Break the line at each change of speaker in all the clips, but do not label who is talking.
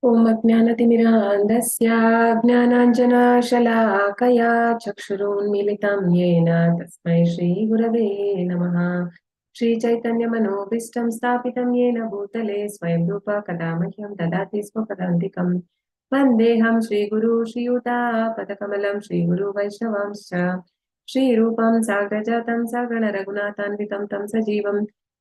ॐ अज्ञानतिमिरान्धस्य ज्ञानाञ्जनशलाकया चक्षुरुन्मीलितं येन तस्मै श्रीगुरवे नमः। श्रीचैतन्यमनोभीष्टं स्थापितं येन भूतले स्वयं रूप कदा मह्यं ददाति स्वपदान्तिकं। वन्देऽहं श्रीगुरु श्रीयुतापदकमलं श्रीगुरु वैष्णवांश्च श्रीरूपं साग्रजातं सागणरघुनाथान्वितं तं सजीवं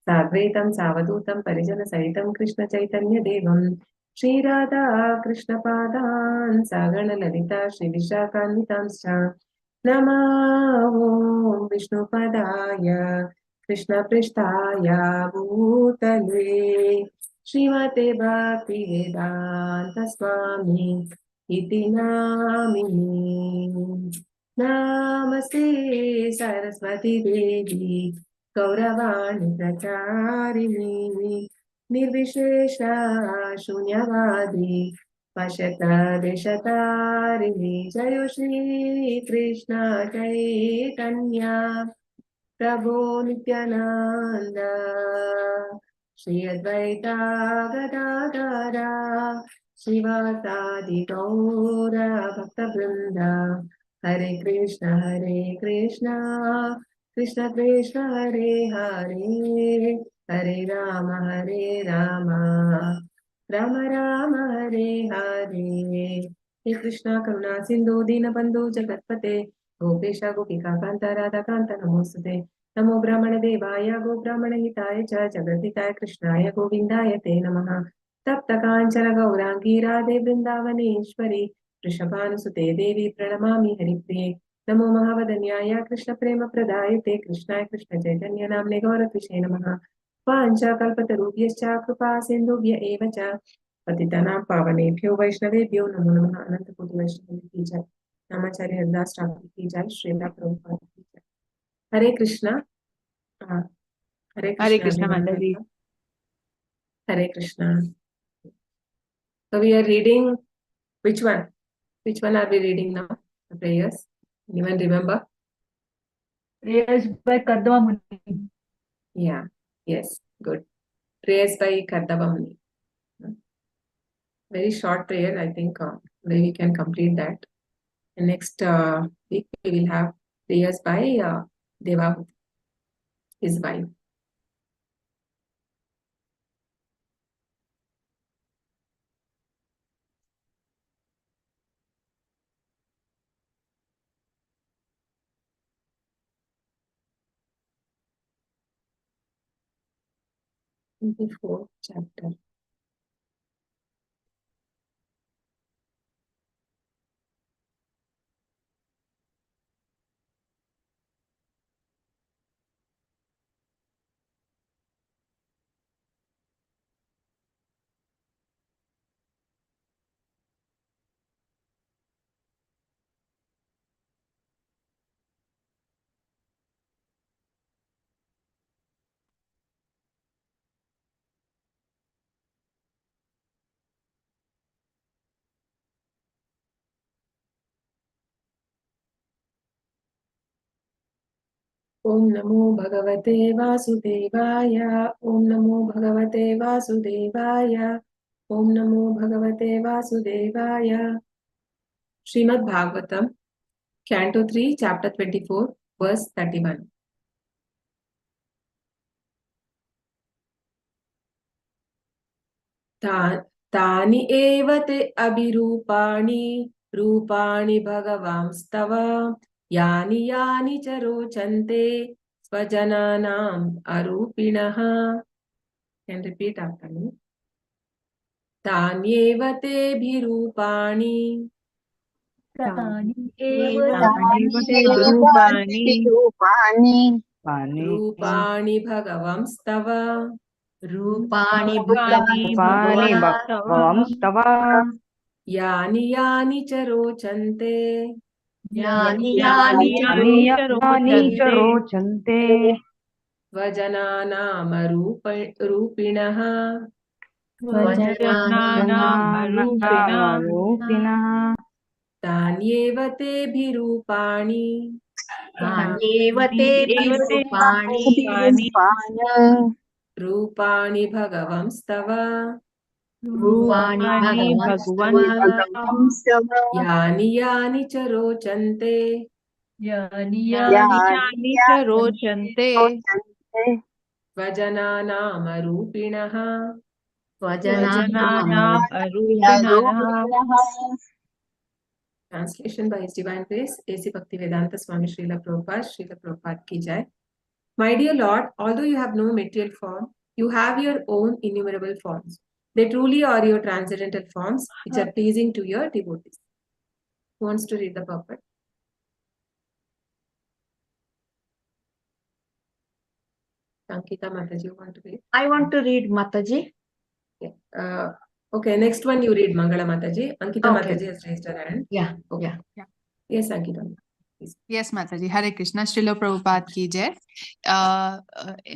साद्वैतं सावधूतं परिजनसहितं कृष्णचैतन्यदेवम् श्री राधा कृष्ण पादान् सागण ललिता श्री विशाखान्वितांश्च नमः ॐ विष्णुपदाय कृष्णपृष्ठाय भूतले श्रीमते भक्ति वेदांत स्वामी इति नामिने। नमस्ते सरस्वती देवी गौरवाणी प्रचारिणी निर्विशेष शून्यवादी पशतरिणी जय श्री कृष्ण चैतन्य प्रभो नित्यानंद श्री अद्वैता गदाधर श्रीवासादि गौर भक्तवृंद हरे कृष्ण कृष्ण कृष्ण हरे हरे हरे राम राम राम हरे हरे। हे कृष्णा करुणा सिंधु दीनबंधु जगत्पते गोपेश गोपिका कांता राधा कांत नमोस्तुते। नमो ब्राह्मण देवाय गो ब्राह्मण हिताय च जगद्हिताय कृष्णाय गोविंदाय ते नमः। तप्त कांचन गौरांगी राधे वृंदावनेश्वरी वृषभानुसुते देवी प्रणमामि हरिप्रिये। नमो महावदन्याय कृष्ण प्रेम प्रदायते कृष्णाय कृष्ण चैतन्य नाम्ने गौरविषे नमः। वाञ्छाकल्पतरुभ्यश्च कृपा सिन्धुभ्य एव च पतितानां पावनेभ्यो वैष्णवेभ्यो नमो नमः। अनंत कोटि वैष्णव की जय। नामाचार्य हरिदास ठाकुर की जय। श्रीला प्रभुपाद की जय। हरे कृष्णा। हरे
हरे
कृष्णा
कृष्णा माता जी।
हरे Krishna. So we are reading which one? Which one are we reading now? The prayers. Anyone remember?
Prayers by Kardaba Muni.
Yeah. Yes. Good. Prayers by Kardaba Muni. Very short prayer. I think we can complete that. And next week we will have prayers by Devahuti, his wife. Fourth chapter. ओम नमो भगवते वासुदेवाय। ओम नमो भगवते वासुदेवाय। ओम नमो भगवते वासुदेवाय। Shrimad Bhagavatam Canto 3 Chapter 24 Verse 31. तानि एव ते अभिरूपाणि रूपाणि भगवांस्तव यानि यानि च रोचन्ते स्वजनानाम् अरूपिणः. Can repeat after me. तान्येव तेभिरूपाणि रूपाणि भगवंस्तव
रूपाणि भगवंस्तव
यानि यानि च रोचन्ते
यानि च रोचन्ते
स्वजनानामरूपिणः. तान्येव तेभिरूपाणि रूपाणि भगवंस्तव
रूपाणि भगवन्तव
यानि यानि च रोचन्ते
यानि
यानि
च रोचन्ते
रोचन्ते
स्वजनानामरूपिणः
स्वजनानाम् अरूपिणः
Translation by His Divine Grace, A.C. Bhaktivedanta Swami Srila Prabhupada ki jai. My dear Lord, although you have no material form, you have your own innumerable forms. They truly are your transcendental forms, which are pleasing to your devotees. Who wants to read the purport? Sankita Mataji, you want to read?
I want to read Mataji.
Okay. Okay, next one you read Mangala Mataji. Ankita
Okay.
Mataji has raised her hand.
Yeah,
Okay.
Yeah.
Yes, Ankita.
Yes, Mataji. Hare Krishna. Srila Prabhupada ki jai.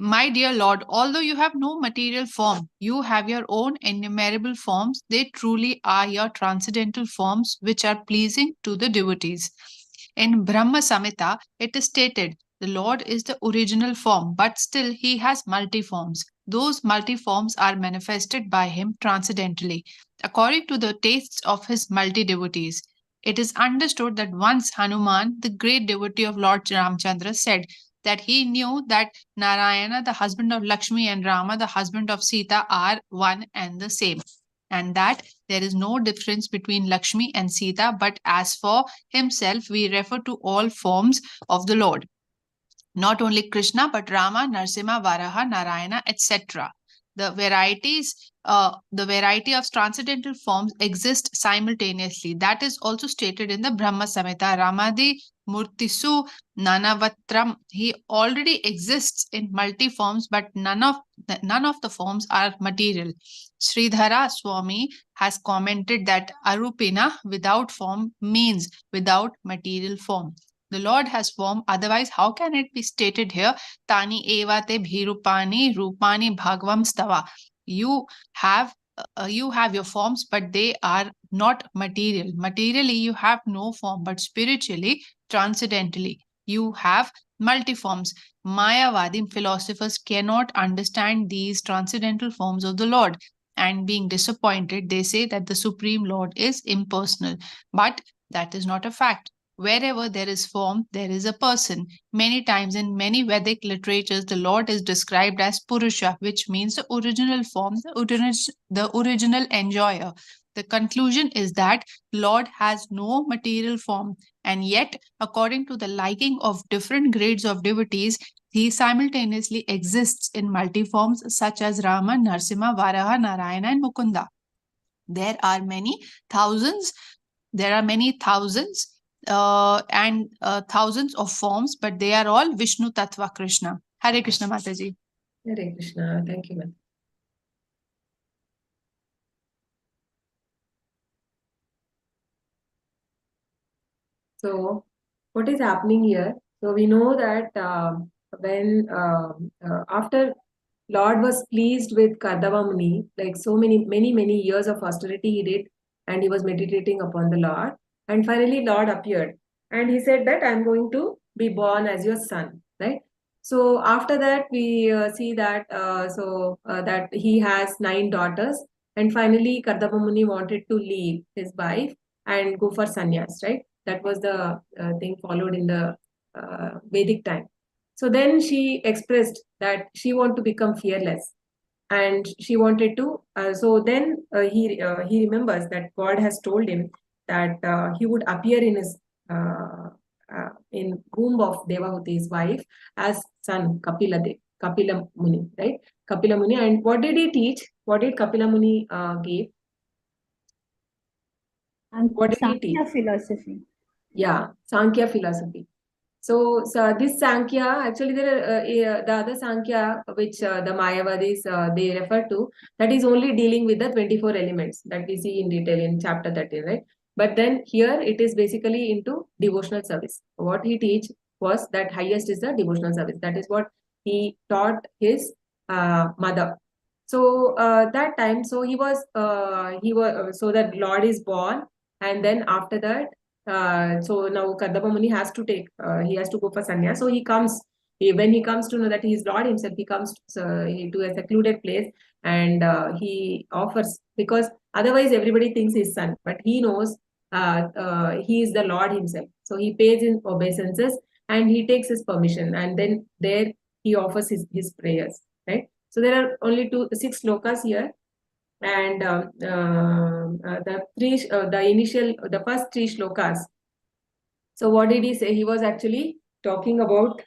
My dear Lord, although you have no material form, you have your own innumerable forms. They truly are your transcendental forms, which are pleasing to the devotees. In Brahma Samhita, it is stated, the Lord is the original form, but still he has multiforms. Those multiforms are manifested by him transcendentally, according to the tastes of his multi-devotees. It is understood that once Hanuman, the great devotee of Lord Ramchandra, said that he knew that Narayana, the husband of Lakshmi, and Rama, the husband of Sita, are one and the same, and that there is no difference between Lakshmi and Sita, but as for himself, we refer to all forms of the Lord. Not only Krishna, but Rama, Narsimha, Varaha, Narayana, etc. The variety of transcendental forms exist simultaneously. That is also stated in the Brahma Samhita. Ramadi Murtisu Nanavatram. He already exists in multi forms, but none of the forms are material. Sridhara Swami has commented that Arupina without form means without material form. The Lord has form, otherwise, how can it be stated here? Tani eva te bhirupani rupani bhagvam stava. You have your forms, but they are not material. Materially, you have no form, but spiritually, transcendentally, you have multiforms. Mayavadi philosophers cannot understand these transcendental forms of the Lord, and being disappointed, they say that the Supreme Lord is impersonal. But that is not a fact. Wherever there is form, there is a person. Many times in many Vedic literatures, the Lord is described as Purusha, which means the original form, the original enjoyer. The conclusion is that Lord has no material form, and yet, according to the liking of different grades of devotees, he simultaneously exists in multiforms such as Rama, Narsimha, Varaha, Narayana, and Mukunda. There are many thousands and thousands of forms, but they are all Vishnu Tattva Krishna. Hare Krishna, Mataji.
Hare Krishna. Thank you, Mataji. So, what is happening here? So, we know that when after Lord was pleased with Kardaba Muni, like so many years of austerity he did, and he was meditating upon the Lord. And finally, Lord appeared, and he said that I'm going to be born as your son, right? So after that, we see that that he has 9 daughters, and finally, Kardaba Muni wanted to leave his wife and go for sannyas, right? That was the thing followed in the Vedic time. So then she expressed that she wanted to become fearless, and she wanted to. So then he remembers that God has told him that he would appear in his in womb of Devahuti, his wife, as son Kapila Muni, right? Kapila Muni. And what did he teach? What did Kapila Muni give?
And
What did he
Sankhya
teach?
philosophy.
Yeah, Sankhya philosophy. So this Sankhya, actually the other Sankhya which the Mayavadis they refer to, that is only dealing with the 24 elements that we see in detail in chapter 13, right? But then here it is basically into devotional service. What he teach was that highest is the devotional service. That is what he taught his mother. So that time, so so that Lord is born, and then after that. So now Kardaba Muni has to he has to go for sannyas. So when he comes to know that he is Lord himself, he comes to a secluded place, and he offers, because otherwise everybody thinks he's son, but he knows he is the Lord himself. So he pays in obeisances and he takes his permission, and then there he offers his prayers, right? So there are only 6 slokas here, and the first 3 shlokas. So what did he say? He was actually talking about,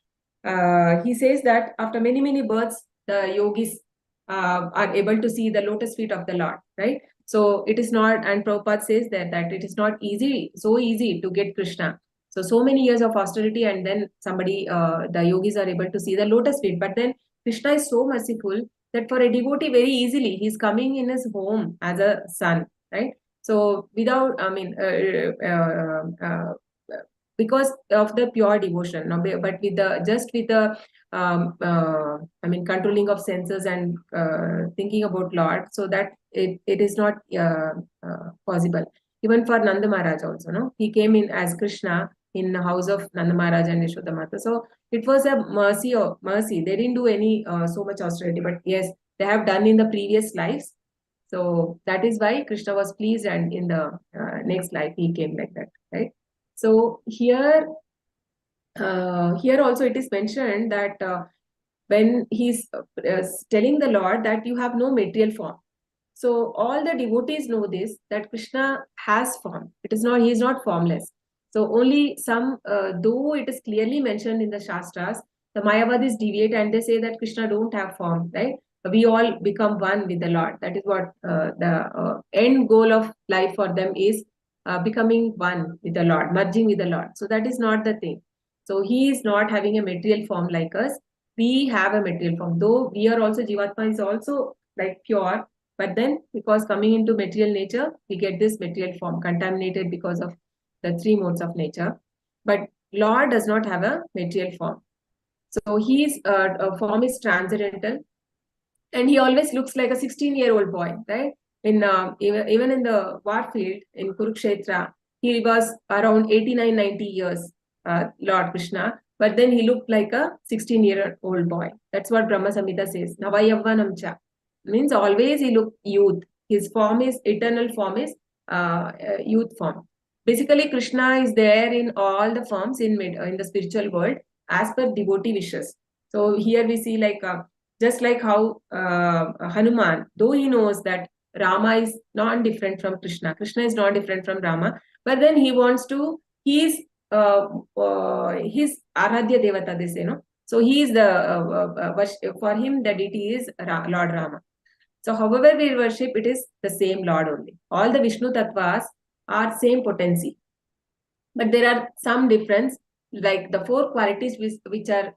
he says that after many, many births, the yogis are able to see the lotus feet of the Lord, right? So it is not, and Prabhupada says that it is not so easy to get Krishna. So many years of austerity, and then the yogis are able to see the lotus feet. But then Krishna is so merciful that for a devotee, very easily, he's coming in his home as a son, right? So without, because of the pure devotion, no, but with the controlling of senses and thinking about Lord, so that it is not possible. Even for Nanda Maharaj also, no, he came in as Krishna in the house of Nanda Maharaj and Yashoda Mata. So it was a mercy. They didn't do any so much austerity, but yes, they have done in the previous lives. So that is why Krishna was pleased, and in the next life he came like that, right? So here also it is mentioned that when he's telling the Lord that you have no material form. So all the devotees know this, that Krishna has form. He is not formless. So only some, though it is clearly mentioned in the Shastras, the Mayavadis deviate and they say that Krishna don't have form, right? We all become one with the Lord. That is what the end goal of life for them is, becoming one with the Lord, merging with the Lord. So that is not the thing. So he is not having a material form like us. We have a material form. Though we are also, Jivatma is also like pure, but then because coming into material nature, we get this material form contaminated because of the 3 modes of nature. But Lord does not have a material form. So his form is transcendental, and he always looks like a 16-year-old boy, right? Even in the war field in Kurukshetra, he was around 89, 90 years, Lord Krishna, but then he looked like a 16-year-old boy. That's what Brahma Samhita says. Navayavvanam cha. Means always he looked youth. His form is, eternal form is youth form. Basically, Krishna is there in all the forms in the spiritual world as per devotee wishes. So here we see like just like how Hanuman, though he knows that Rama is not different from Krishna, Krishna is not different from Rama, but then he wants to, his Aradhya Devata, they say, no? So he is for him the deity is Lord Rama. So however we worship, it is the same Lord only. All the Vishnu Tattvas are same potency. But there are some difference, like the 4 qualities which are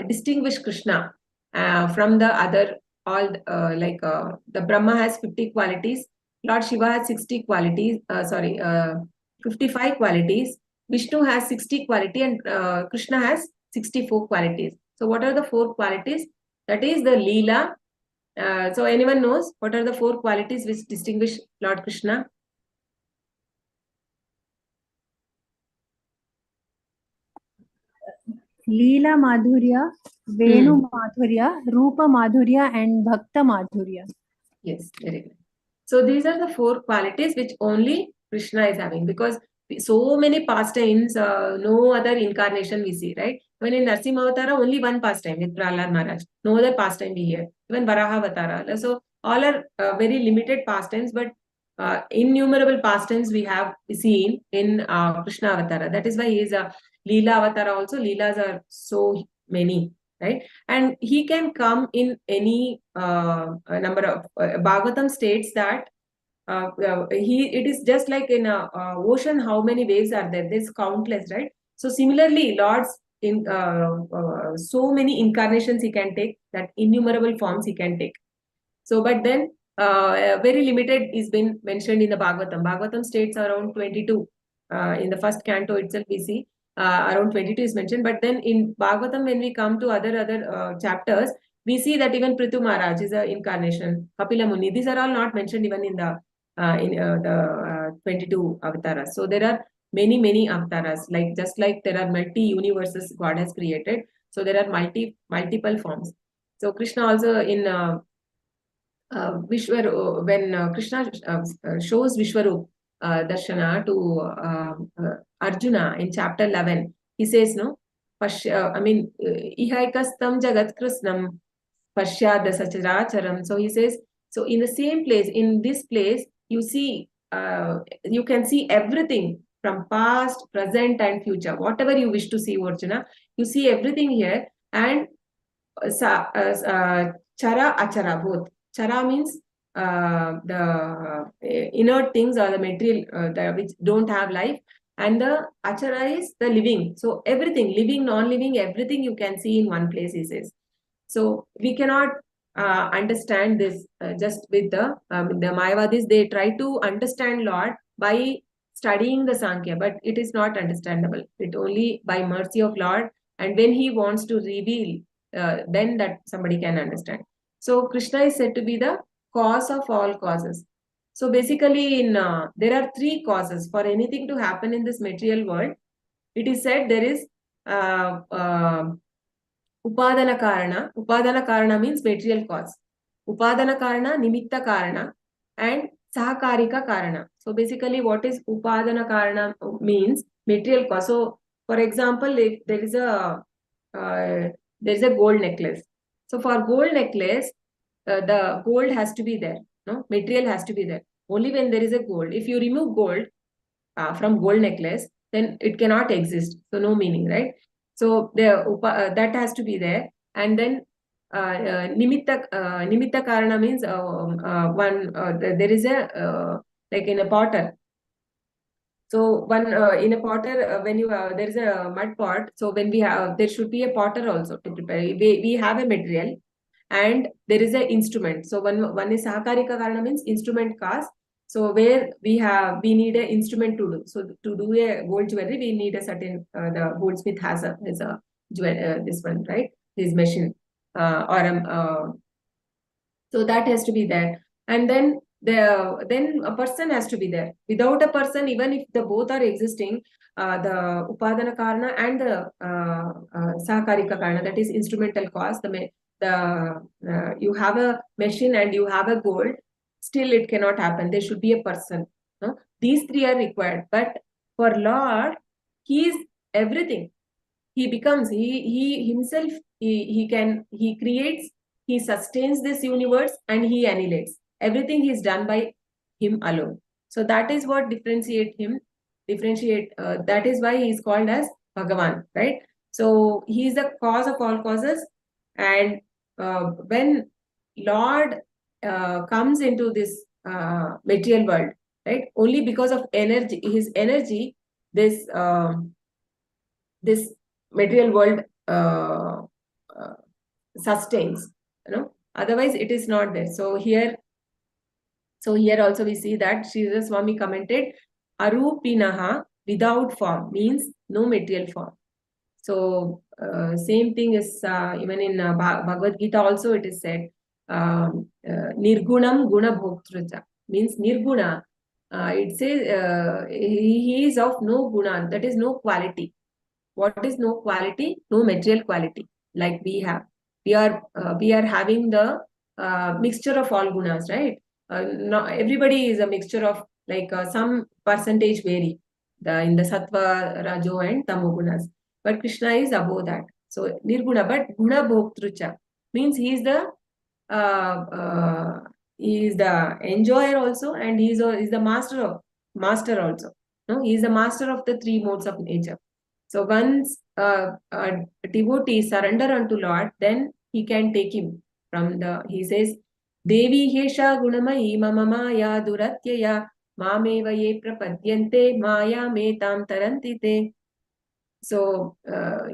distinguish Krishna from the other, the Brahma has 50 qualities, Lord Shiva has 60 qualities, 55 qualities, Vishnu has 60 quality, and Krishna has 64 qualities. So what are the 4 qualities? That is the Leela. So anyone knows what are the 4 qualities which distinguish Lord Krishna?
Leela Madhurya, Venu Madhurya, Rupa Madhurya, and Bhakta Madhurya.
Yes, very good. So these are the 4 qualities which only Krishna is having, because so many pastimes, no other incarnation we see, right? When in Narsimha Avatara, only one pastime with Prahlad Maharaj. No other pastime we hear. Even Varaha Avatara. So all are very limited pastimes, but innumerable pastimes we have seen in Krishna Avatara. That is why he is a Leela Avatara also. Leelas are so many, right? And he can come in any number of Bhagavatam states that it is just like in a ocean, how many waves are there? There's countless, right? So similarly, Lord's in so many incarnations he can take, that innumerable forms he can take. So, but then very limited is been mentioned in the Bhagavatam. Bhagavatam states around 22. In the first canto itself, we see around 22 is mentioned. But then in Bhagavatam, when we come to other chapters, we see that even Prithu Maharaj is an incarnation. Kapila Muni. These are all not mentioned even in the 22 avatars. So there are many avatars. Like just like there are multi universes God has created, so there are multiple forms. So Krishna also in when Krishna shows Vishwarup Darshana to Arjuna in chapter 11, he says, no, Ihaikastam Jagat Krishnam Pashyada Sacharacharam. So he says, so in the same place, in this place, you see, you can see everything from past, present, and future. Whatever you wish to see, Arjuna, you see everything here. And Chara Achara, both. Chara means the inert things or the material which don't have life, and the Achara is the living. So everything, living, non-living, everything you can see in one place, he says. So we cannot understand this just with the Mayavadis. They try to understand Lord by studying the Sankhya, but it is not understandable. It only by mercy of Lord, and when he wants to reveal, then that somebody can understand. So Krishna is said to be the cause of all causes. So basically, in there are three causes for anything to happen in this material world. It is said there is Upadana Karana. Upadana Karana means material cause. Upadana Karana, Nimitta Karana, and Sahakarika Karana. So basically, what is Upadana Karana means material cause. So, for example, if there is a gold necklace. So for gold necklace, the gold has to be there. No, material has to be there. Only when there is a gold. If you remove gold from gold necklace, then it cannot exist. So no meaning, right? So that has to be there. And then nimitta karana means there is a like in a potter. So one in a potter, when you there is a mud pot. So when we have, there should be a potter also to prepare. We have a material, and there is an instrument. So one is sahakarika karana means instrument cause. So where we need an instrument to do. So to do a gold jewelry, we need a certain the goldsmith has a this one, right? His machine so that has to be there. And then a person has to be there. Without a person, even if the both are existing, the upadana karana and the sahakarika karana, that is instrumental cause, you have a machine and you have a gold, still it cannot happen. There should be a person. No? These three are required. But for Lord, he is everything. He becomes, he himself, he creates, he sustains this universe, and he annihilates. Everything is done by him alone. So that is what differentiate him. That is why he is called as Bhagavan, right? So he is the cause of all causes. And when Lord comes into this material world, right? Only because of energy, his energy, this material world sustains. Otherwise it is not there. So here also we see that Sri Swami commented, Arupinaha, without form, means no material form. So same thing is even in Bhagavad Gita also it is said, Nirgunam Guna Bhoktruja, means Nirguna. It says he is of no guna, that is no quality. What is no quality? No material quality like we have. We are having the mixture of all gunas, right? Not everybody is a mixture of like some percentage vary in the sattva, rajo, and tamo gunas. But Krishna is above that. So nirguna, but guna bhoktrucha means he is the enjoyer also, and he is the master also. No, he is the master of the three modes of nature. So once a devotee surrender unto Lord, then he can take him from he says, Devi Hesha Gunamayi Mama Maya Duratyaya Mameva Ye Prapadyante Maya Metam Tarantite. So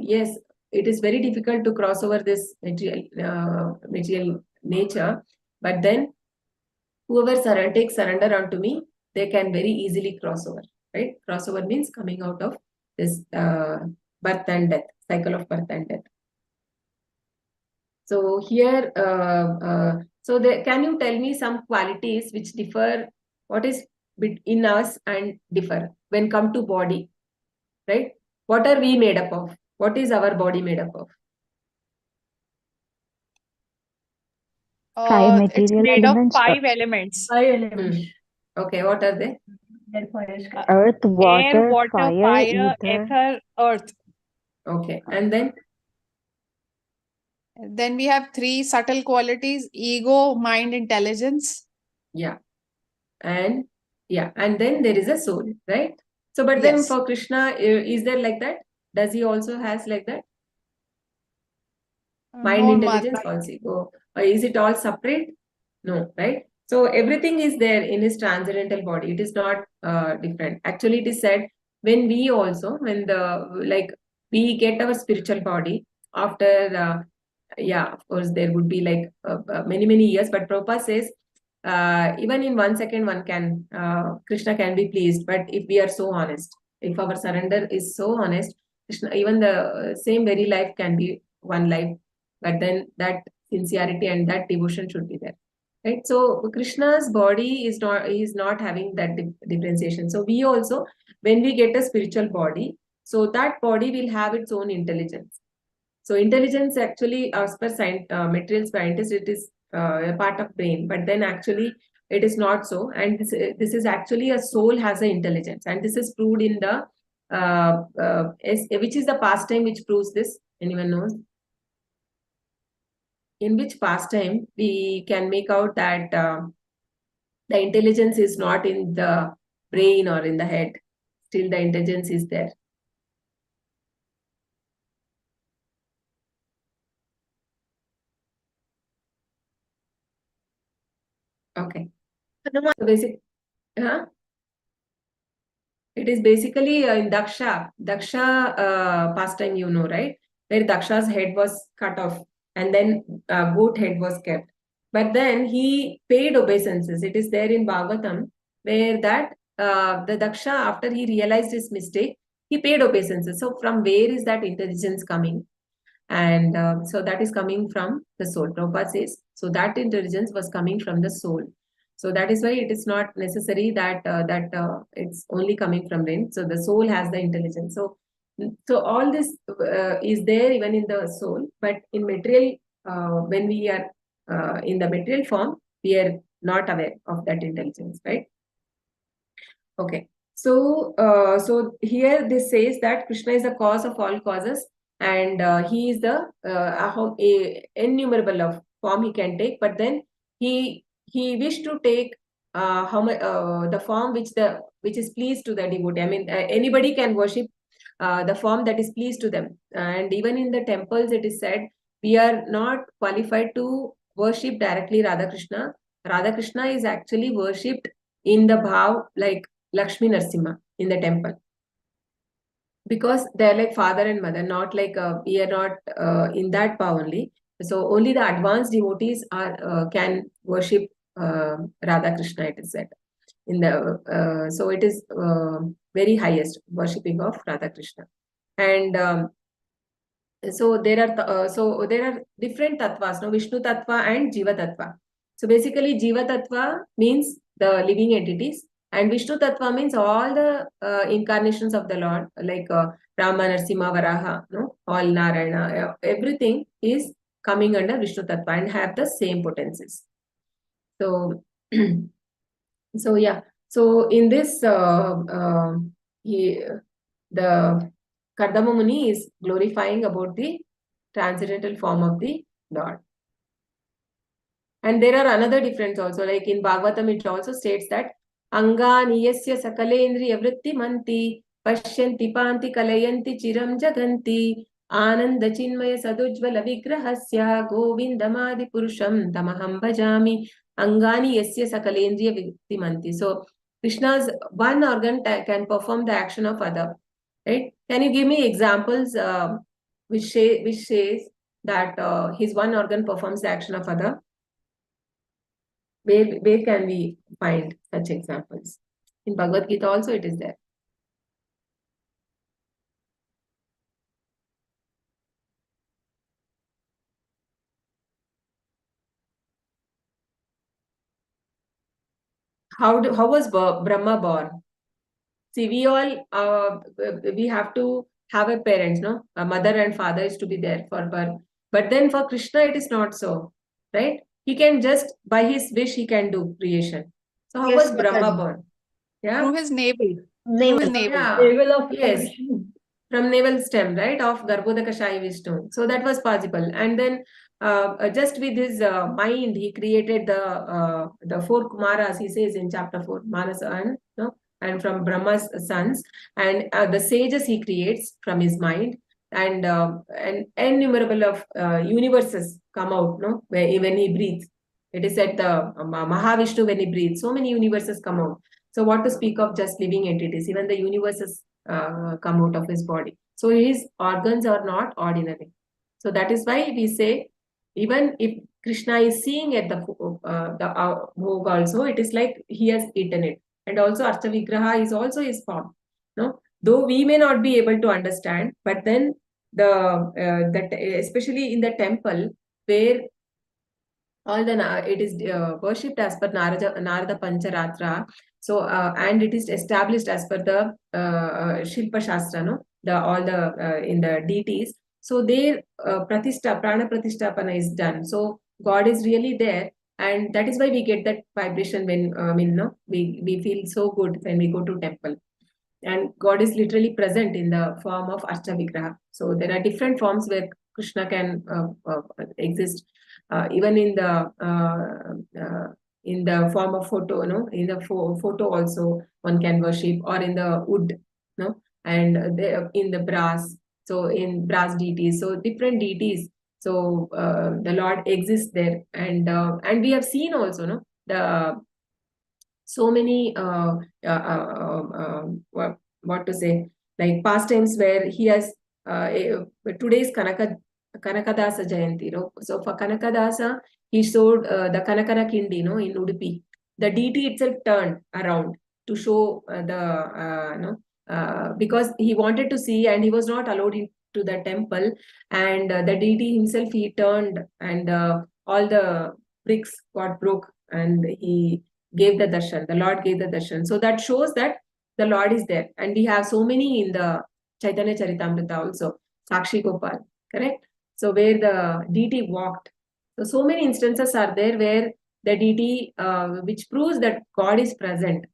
yes, it is very difficult to cross over this material nature, but then whoever takes surrender unto me, they can very easily cross over, right? Crossover means coming out of this birth and death, cycle of birth and death. So here, can you tell me some qualities which differ, what is in us and differ when come to body, right? What are we made up of? What is our body made up of?
It's
material
made of
elements,
5 elements.
5 elements.
Okay, what are they?
Air, fire, sky.
earth,
Air,
water,
water,
fire,
fire,
ether.
ether, earth.
Okay, and then
Then we have 3 subtle qualities: ego, mind, intelligence.
yeah, and then there is a soul, right? So, but then
Yes.
for Krishna, is there like that? Does he also has like that? Mind,
No,
intelligence,
Mata.
also ego. Or is it all separate? No, right? So everything is there in his transcendental body. It is not different. Actually, it is said when we also, when we get our spiritual body after, of course, there would be like many years. But Prabhupada says, even in 1 second, Krishna can be pleased. But if we are so honest, if our surrender is so honest, Krishna, even the same very life can be one life. But then that sincerity and that devotion should be there, right? So Krishna's body is not having that differentiation. So we also, when we get a spiritual body, so that body will have its own intelligence. So intelligence actually, as per material scientists, it is a part of brain, but then actually it is not so. And this is actually a soul has an intelligence, and this is proved in the which is the pastime which proves this. Anyone knows? In which pastime we can make out that the intelligence is not in the brain or in the head. Still, the intelligence is there. Okay. So it is basically in Daksha pastime, right? Where Daksha's head was cut off and then goat head was kept. But then he paid obeisances. It is there in Bhagavatam where that the Daksha, after he realized his mistake, he paid obeisances. So from where is that intelligence coming? And so that is coming from the soul. Prabhupada says, so that intelligence was coming from the soul. So that is why it is not necessary that it's only coming from brain. So the soul has the intelligence. So all this is there even in the soul, but in material, when we are in the material form, we are not aware of that intelligence, right? Okay. So here this says that Krishna is the cause of all causes, and he is the innumerable of form he can take. But then he wished to take the form which is pleased to the devotee. I mean, anybody can worship the form that is pleased to them. And even in the temples, it is said we are not qualified to worship directly Radha Krishna. Radha Krishna is actually worshipped in the bhav like Lakshmi Narsimha in the temple, because they're like father and mother, not like we are not in that bhav only. So only the advanced devotees are can worship Radha Krishna. It is said in the so it is very highest worshipping of Radha Krishna, and so there are different tattvas, no? Vishnu tattva and Jiva tattva. So basically, Jiva tattva means the living entities, and Vishnu tattva means all the incarnations of the Lord, like Rama, Narsimha, Varaha, no? All Narayana, everything is coming under Vishnu tattva and have the same potencies. So, so yeah. So in this, the Kardama Muni is glorifying about the transcendental form of the Lord. And there are another difference also, like in Bhagavatam, it also states that Angani yasya sakalendriya vritti manti pashyanti panti kalayanti chiram jaganti ananda chinmaya sadujvala vigrahasya govindamadi purusham tamaham bhajami Angani yasya sakalendriya vritti manti. So Krishna's one organ can perform the action of other. Right? Can you give me examples which says that his one organ performs the action of other? Where can we find such examples? In Bhagavad Gita also it is there. How was Brahma born? See, we all we have to have a parents, no? A mother and father is to be there for birth. But then for Krishna, it is not so, right? he can just, by his wish, he can do creation. So how
Yes,
was Brahma
Mataji.
born? Yeah.
Through his navel. Through
Navel.
his navel.
Yeah.
Navel of
Yes.
Vishnu.
From navel stem, right, of Garbhodakashayi Vishnu. So that was possible. And then just with his mind, he created the four Kumaras, he says in chapter 4, Manasa and from Brahma's sons. And the sages he creates from his mind. And innumerable of universes come out, no, when he breathes. It is said the Mahavishnu, when he breathes, so many universes come out. So what to speak of just living entities? Even the universes come out of his body. So his organs are not ordinary. So that is why we say, even if Krishna is seeing at the bhog also, it is like he has eaten it. And also Archa Vigraha is also his form. No, though we may not be able to understand, but then especially in the temple where all the it is worshipped as per Narada Pancharatra. So and it is established as per the Shilpa Shastra, no, all the in the deities. So their prana pratishtapana is done. So God is really there, and that is why we get that vibration when we feel so good when we go to temple. And God is literally present in the form of Archa Vigraha. So there are different forms where Krishna can exist, even in the form of photo, no, in the photo also one can worship, or in the wood, no, and in the brass. So in brass deities, so different deities. So the Lord exists there, and we have seen also, no, the so many what to say, like pastimes where he has today's Kanakadasa Jayanti, no? So for Kanakadasa, he showed the Kanakana Kindi, no, in Udupi. The deity itself turned around to show because he wanted to see and he was not allowed into the temple, and the deity himself, he turned, and all the bricks got broke, and he gave the darshan. The Lord gave the darshan. So that shows that the Lord is there. And we have so many in the Chaitanya Charitamrita also. Sakshi Gopal, correct? So where the deity walked. So many instances are there where the deity, which proves that God is present.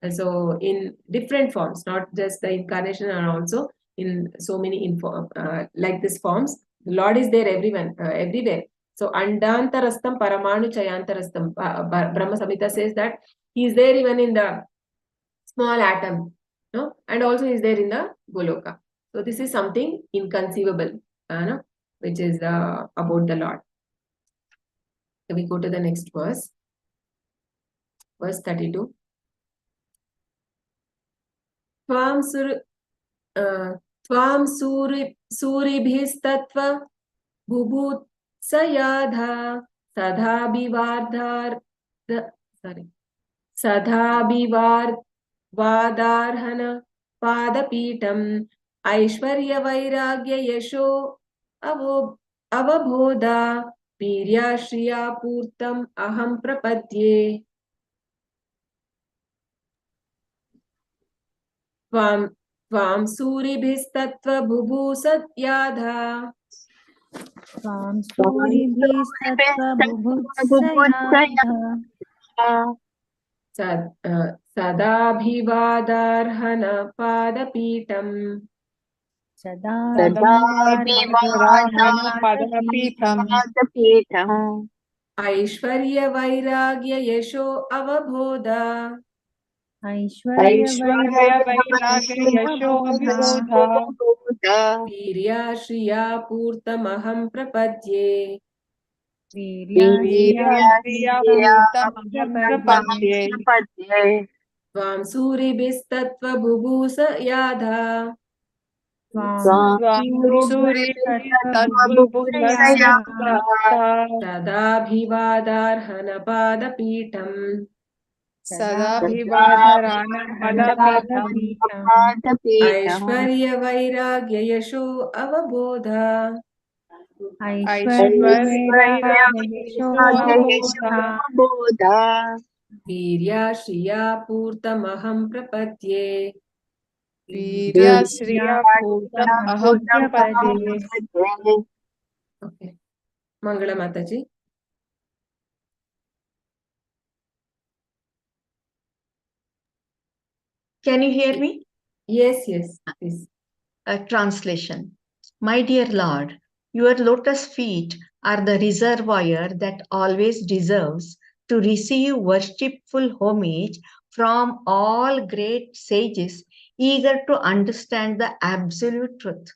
And so in different forms, not just the incarnation, and also in so many like this forms, the Lord is there everywhere. So Andantarastam Paramanu Chayantarastam. Brahma Samhita says that he is there even in the small atom, no, and also is there in the Goloka. So this is something inconceivable, no, which is about the Lord. So we go to the next verse, verse 32. Tvam Suribhistatva Bhubhut Sayadha Sadhabhivardhar Sadhabhivardarhana Padapitam Aishwarya Vairagya Yasho Avabodha Virya Shriya Purtam Aham Prapadye. Tvam Suribhistatva Bhubhusatyadha
Tvam suribhistatva bubhutsayadha
Sadabhivadarhana Padapitam
Sadabhivarahana padapitam
Aishwarya Vairagya Yasho Avabodha
Aishwarya
Vairagya
Yasho
Virya Shriya Purtamaham Prapadye. Tvam Suribhistatva Bhubhusatyadha Sadabhivadarhana Padapitam Aishwarya Vairagya Yasho Avabodha Virya Shriya Purtamaham Prapadye. Okay. Mangala Mataji.
Can you hear me?
Yes, please.
Translation. My dear Lord, your lotus feet are the reservoir that always deserves to receive worshipful homage from all great sages eager to understand the absolute truth.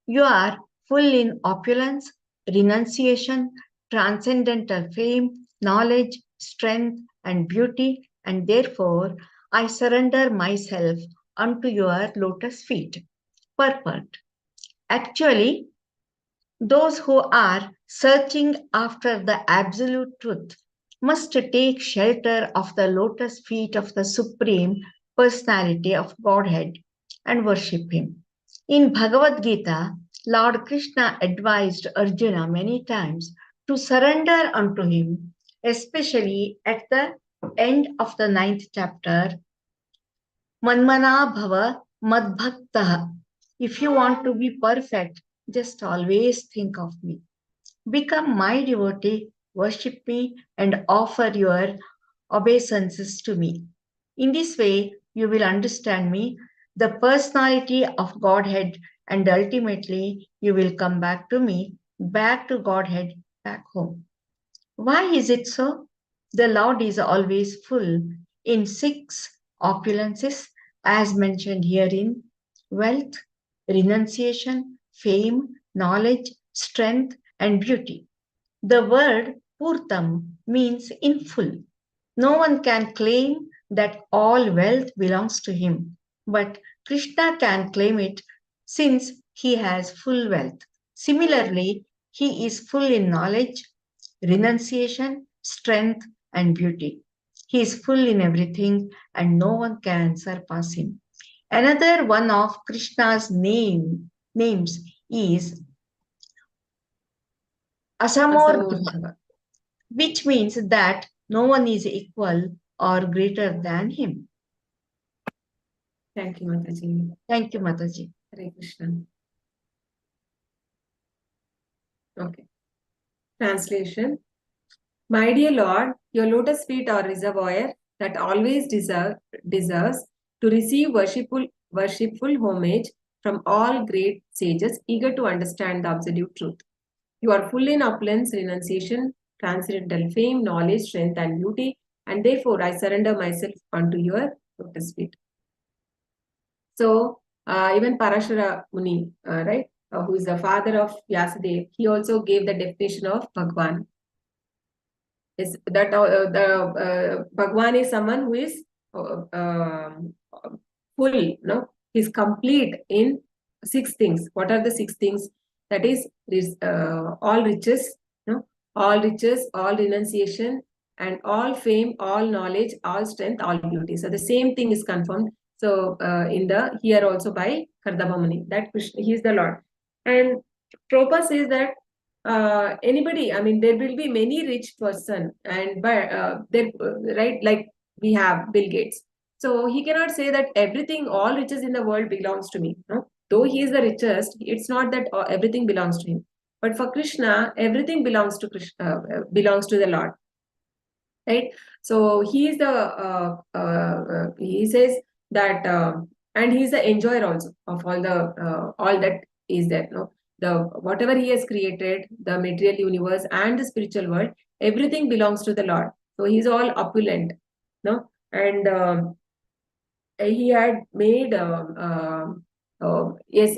You are full in opulence, renunciation, transcendental fame, knowledge, strength, and beauty, and therefore I surrender myself unto your lotus feet. Purport. Actually, those who are searching after the absolute truth must take shelter of the lotus feet of the Supreme Personality of Godhead and worship Him. In Bhagavad Gita, Lord Krishna advised Arjuna many times to surrender unto Him, especially at the end of the 9th chapter, Manmana Bhava Madbhaktaha. If you want to be perfect, just always think of me. Become my devotee, worship me, and offer your obeisances to me. In this way, you will understand me, the personality of Godhead, and ultimately you will come back to me, back to Godhead, back home. Why is it so? The Lord is always full in 6 opulences, as mentioned herein: wealth, renunciation, fame, knowledge, strength, and beauty. The word Purtam means in full. No one can claim that all wealth belongs to him, but Krishna can claim it since he has full wealth. Similarly, he is full in knowledge, renunciation, strength, and beauty. He is full in everything, and no one can surpass him. Another one of Krishna's names is Asamordha, which means that no one is equal or greater than him.
Thank you, Mataji.
Thank you, Mataji.
Hare Krishna. Okay. Translation. My dear Lord, your lotus feet are reservoir that always deserves to receive worshipful homage from all great sages eager to understand the absolute truth. You are full in opulence, renunciation, transcendental fame, knowledge, strength, and beauty, and therefore I surrender myself unto your lotus feet. So, even Parashara Muni, right, who is the father of Vyasadeva, he also gave the definition of Bhagwan. Is that Bhagwan is someone who is full, no? He's complete in 6 things. What are the 6 things? That is all riches, no? All riches, all renunciation, and all fame, all knowledge, all strength, all beauty. So the same thing is confirmed. So in the here also by Kardaba Muni, that Krishna, he is the Lord. And Prabhupada says that anybody, I mean, there will be many rich person, and there, right, like we have Bill Gates. So he cannot say that everything, all riches in the world belongs to me. No, though he is the richest, it's not that everything belongs to him. But for Krishna, everything belongs to Krishna, belongs to the Lord. Right. So he is the he says that, and he is the enjoyer also of all that is there. No, the whatever he has created, the material universe and the spiritual world, everything belongs to the Lord. So he's all opulent. No, and he had made yes,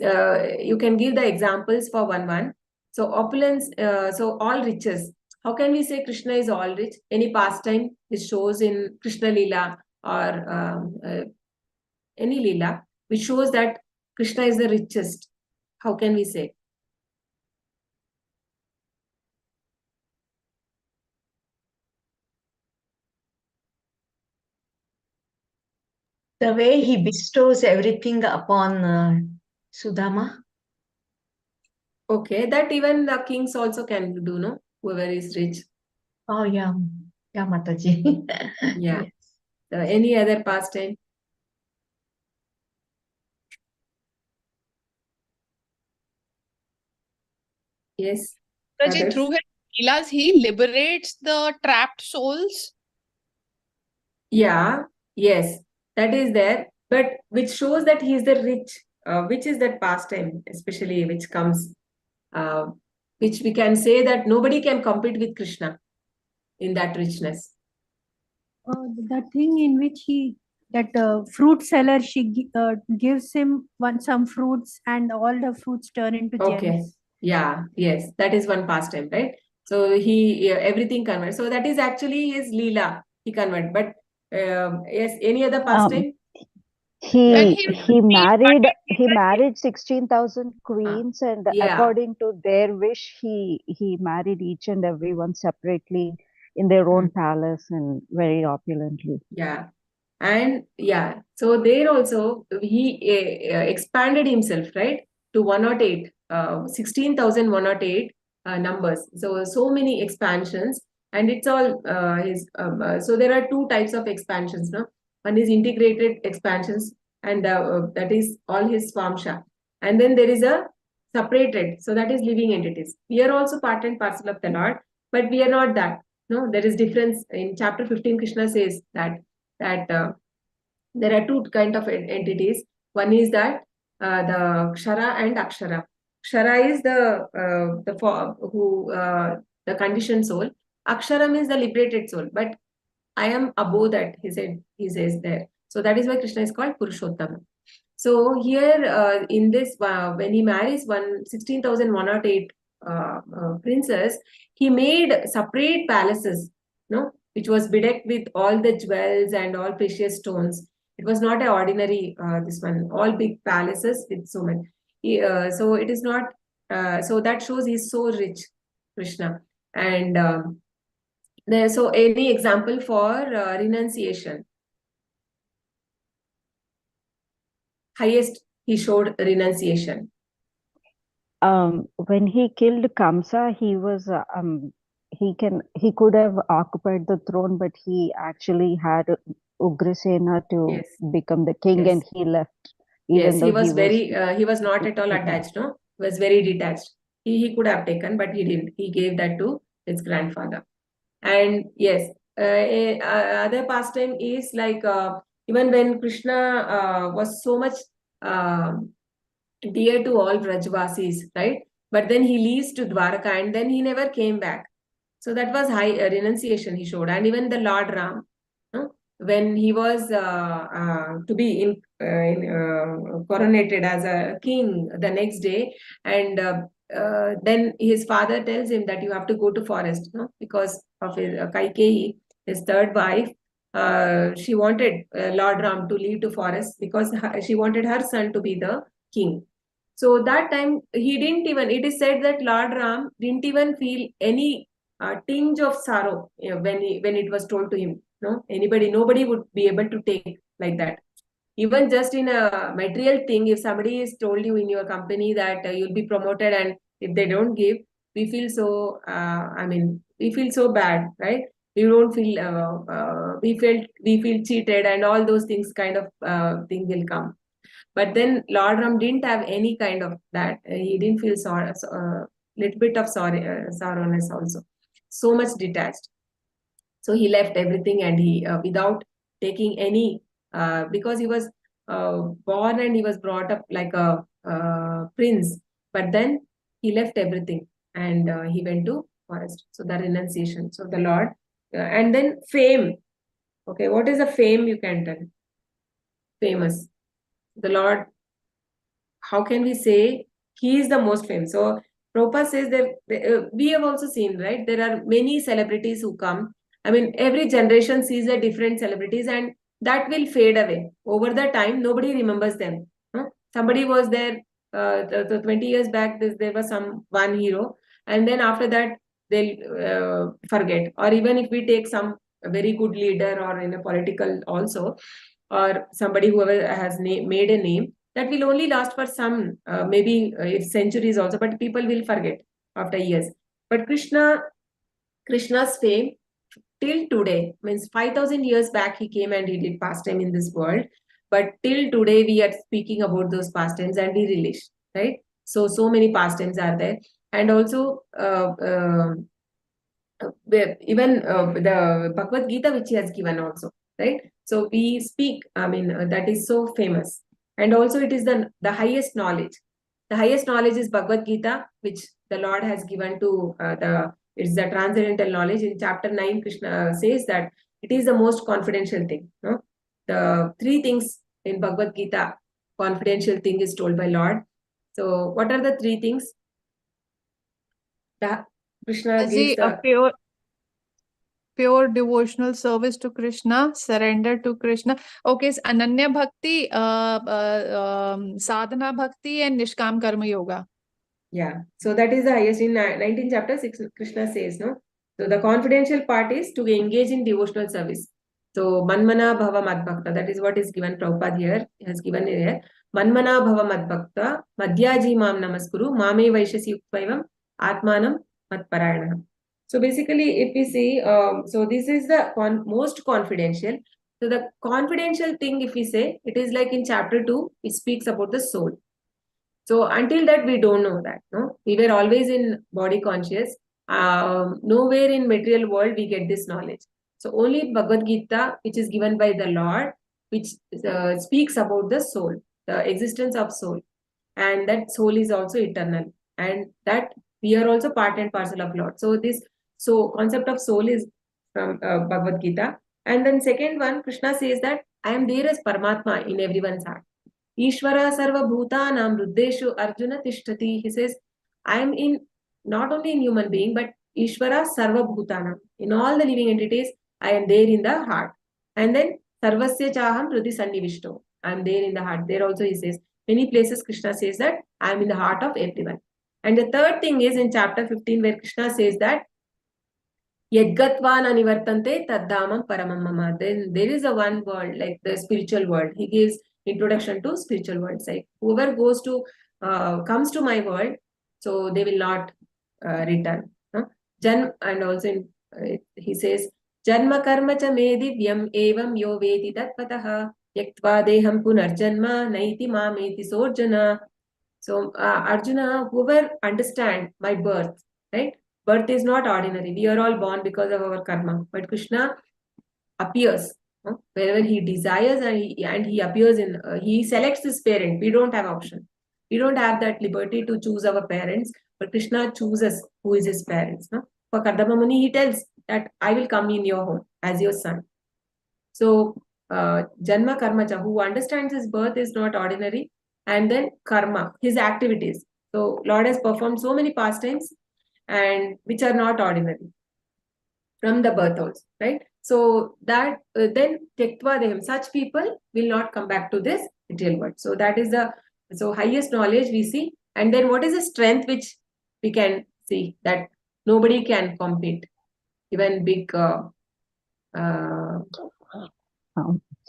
you can give the examples for one. So opulence, so all riches. How can we say Krishna is all rich? Any pastime which shows in Krishna Leela or any Leela which shows that Krishna is the richest. How can we say?
The way he bestows everything upon Sudama.
Okay, that even the kings also can do, no? Whoever is rich.
Oh, yeah. Yeah, Mataji.
Yeah.
Yes.
Any other pastime? Yes.
Raji,
Others?
through his leelas, he liberates the trapped souls.
Yeah, yes, that is there. but which shows that he is the rich. Which is that pastime, especially which comes, which we can say that nobody can compete with Krishna in that richness.
The thing in which that fruit seller, gives him some fruits and all the fruits turn into
Okay.
gems.
Yeah, yes, that is one pastime, right? So he everything convert. So that is actually his Leela. He convert. But yes, any other pastime?
When
He married 16,000 queens, and
Yeah.
according to their wish, he married each and every one separately in their own palace and very opulently.
Yeah. And yeah, so there also he expanded himself, right, to 108, 16,108 numbers. So many expansions, and it's all his. So there are two types of expansions, no? One is integrated expansions, and that is all his Swamsha. And then there is a separated, so that is living entities. We are also part and parcel of the Lord, but we are not that. No, there is difference. In chapter 15, Krishna says that there are two kind of entities. One is that the Kshara and Akshara. Kshara is the conditioned soul. Akshara means the liberated soul. But I am above that. He says there. So that is why Krishna is called Purushottama. So here in this, when he marries 16,108 princess, he made separate palaces, no, which was bedecked with all the jewels and all precious stones. It was not an ordinary this one, all big palaces with so many. So it is not. So that shows he's so rich, Krishna. And so any example for renunciation? Highest he showed renunciation.
When he killed Kamsa, he could have occupied the throne, but he actually had Ugrasena to
Yes.
become the king,
Yes.
and he left. Even
Yes,
though
he was very, he was not at all attached, no? He was very detached. He could have taken, but he didn't. He gave that to his grandfather. And yes, other pastime is like even when Krishna was so much dear to all Brajvasis, right? But then he leaves to Dwaraka and then he never came back. So that was high renunciation he showed. And even the Lord Ram, no? When he was to be coronated as a king the next day, and then his father tells him that you have to go to forest, no? Because of his Kaikeyi, his third wife. She wanted Lord Ram to leave to forest because she wanted her son to be the king. So that time he didn't even, it is said that Lord Ram didn't even feel any tinge of sorrow, when it was told to him. No, nobody would be able to take like that. Even just in a material thing, if somebody is told you in your company that you'll be promoted, and if they don't give, we feel so. We feel so bad, right? We don't feel. We feel cheated, and all those things kind of thing will come. But then Lord Ram didn't have any kind of that. He didn't feel sorry, little bit of sorrowness also. So much detached. So he left everything, and he without taking any, because he was born and he was brought up like a prince. But then he left everything, and he went to forest. So the renunciation. So the Lord, and then fame. Okay, what is the fame you can tell? Famous. The Lord, how can we say he is the most famous? So Prabhupada says that we have also seen, right? There are many celebrities who come. I mean, every generation sees a different celebrities, and that will fade away. Over the time, nobody remembers them. Huh? Somebody was there 20 years back, there was some one hero, and then after that, they'll forget. Or even if we take some very good leader or in a political also, or somebody who has made a name, that will only last for some maybe if centuries also, but people will forget after years. But Krishna's fame till today, means 5,000 years back he came and he did pastime in this world, but till today we are speaking about those pastimes and we relish, right? So many pastimes are there. And also even the Bhagavad Gita which he has given also, right? So we speak, that is so famous. And also it is the highest knowledge. The highest knowledge is Bhagavad Gita, which the Lord has given to it's the transcendental knowledge. In chapter 9, Krishna says that it is the most confidential thing. No? The three things in Bhagavad Gita, confidential thing is told by Lord. So what are the three things? Krishna gives
A
the
pure devotional service to Krishna, surrender to Krishna. Okay, so Ananya Bhakti, Sadhana Bhakti, and Nishkam Karma Yoga.
Yeah, so that is the highest. In 19th chapter 6, Krishna says, no? So the confidential part is to engage in devotional service. So Manmana Bhava Madbhakta, that is what is given. Prabhupada here has given here. Manmana Bhava Madbhakta, Madhyaji Mam Namaskuru, Mame Vaishasi Yuktaivam, Atmanam Matparayana. So basically, if we see, so this is the most confidential. So the confidential thing, if we say, it is like in chapter 2, it speaks about the soul. So until that, we don't know that. No, we were always in body conscious. Nowhere in material world we get this knowledge. So only Bhagavad Gita, which is given by the Lord, which speaks about the soul, the existence of soul, and that soul is also eternal, and that we are also part and parcel of Lord. So this concept of soul is from Bhagavad Gita. And then second one, Krishna says that I am there as Paramatma in everyone's heart. Ishvara sarva bhutanam ruddeshu Arjuna tishtati. He says, I am in not only in human being, but Ishvara sarva bhutanam. In all the living entities, I am there in the heart. And then sarvasya chaham hrudi sannivishto. I am there in the heart. There also he says, many places Krishna says that I am in the heart of everyone. And the third thing is in chapter 15 where Krishna says that Yadgatvan anivartante taddhamam paramam mama. Then there is a one world, like the spiritual world. He gives introduction to spiritual world. Like whoever goes to comes to my world, so they will not return. And also he says janma karma cha me divyam evam yo vedi tatpataha yaktva deham punarjanma naiti mameti sorjana. So Arjuna, whoever understand my birth, right? Birth is not ordinary. We are all born because of our karma. But Krishna appears wherever he desires, and he appears in, he selects his parent. We don't have option. We don't have that liberty to choose our parents, but Krishna chooses who is his parents. No? For Kardaba Muni, he tells that I will come in your home as your son. So, Janma Karmacha, who understands his birth is not ordinary, and then karma, his activities. So, Lord has performed so many pastimes, and which are not ordinary from the birth also, right? So that then Tektva Deham, such people will not come back to this material world. So that is the highest knowledge we see. And then what is the strength which we can see that nobody can compete, even big.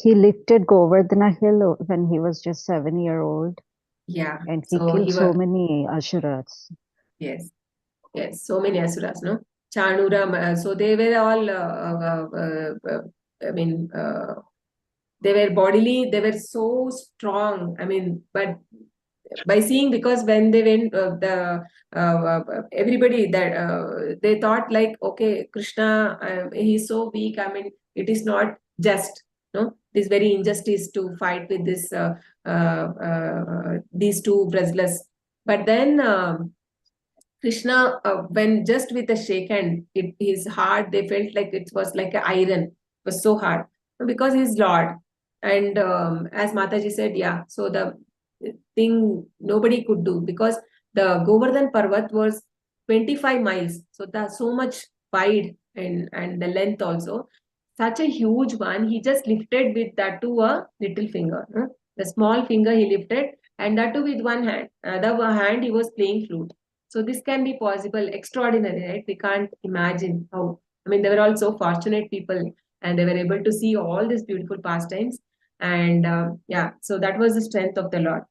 He lifted Govardhana hill when he was just 7-year-old.
Yeah,
and he killed so many asuras.
Yes, so many asuras, no? Chanura, so they were all, they were bodily, they were so strong. But by seeing, because when they went, everybody that they thought like, okay, Krishna, he's so weak. It is not just, no, this very injustice to fight with this these two wrestlers. But then Krishna, when just with a shake hand, his heart, they felt like it was like an iron. It was so hard because he's Lord. And as Mataji said, yeah, so the thing nobody could do, because the Govardhan Parvat was 25 miles. So that's so much wide and the length also. Such a huge one, he just lifted with that to a little finger. The small finger he lifted, and that too with one hand. Other hand he was playing flute. So this can be possible, extraordinary, right? We can't imagine how. They were all so fortunate people, and they were able to see all these beautiful pastimes. And yeah, so that was the strength of the Lord.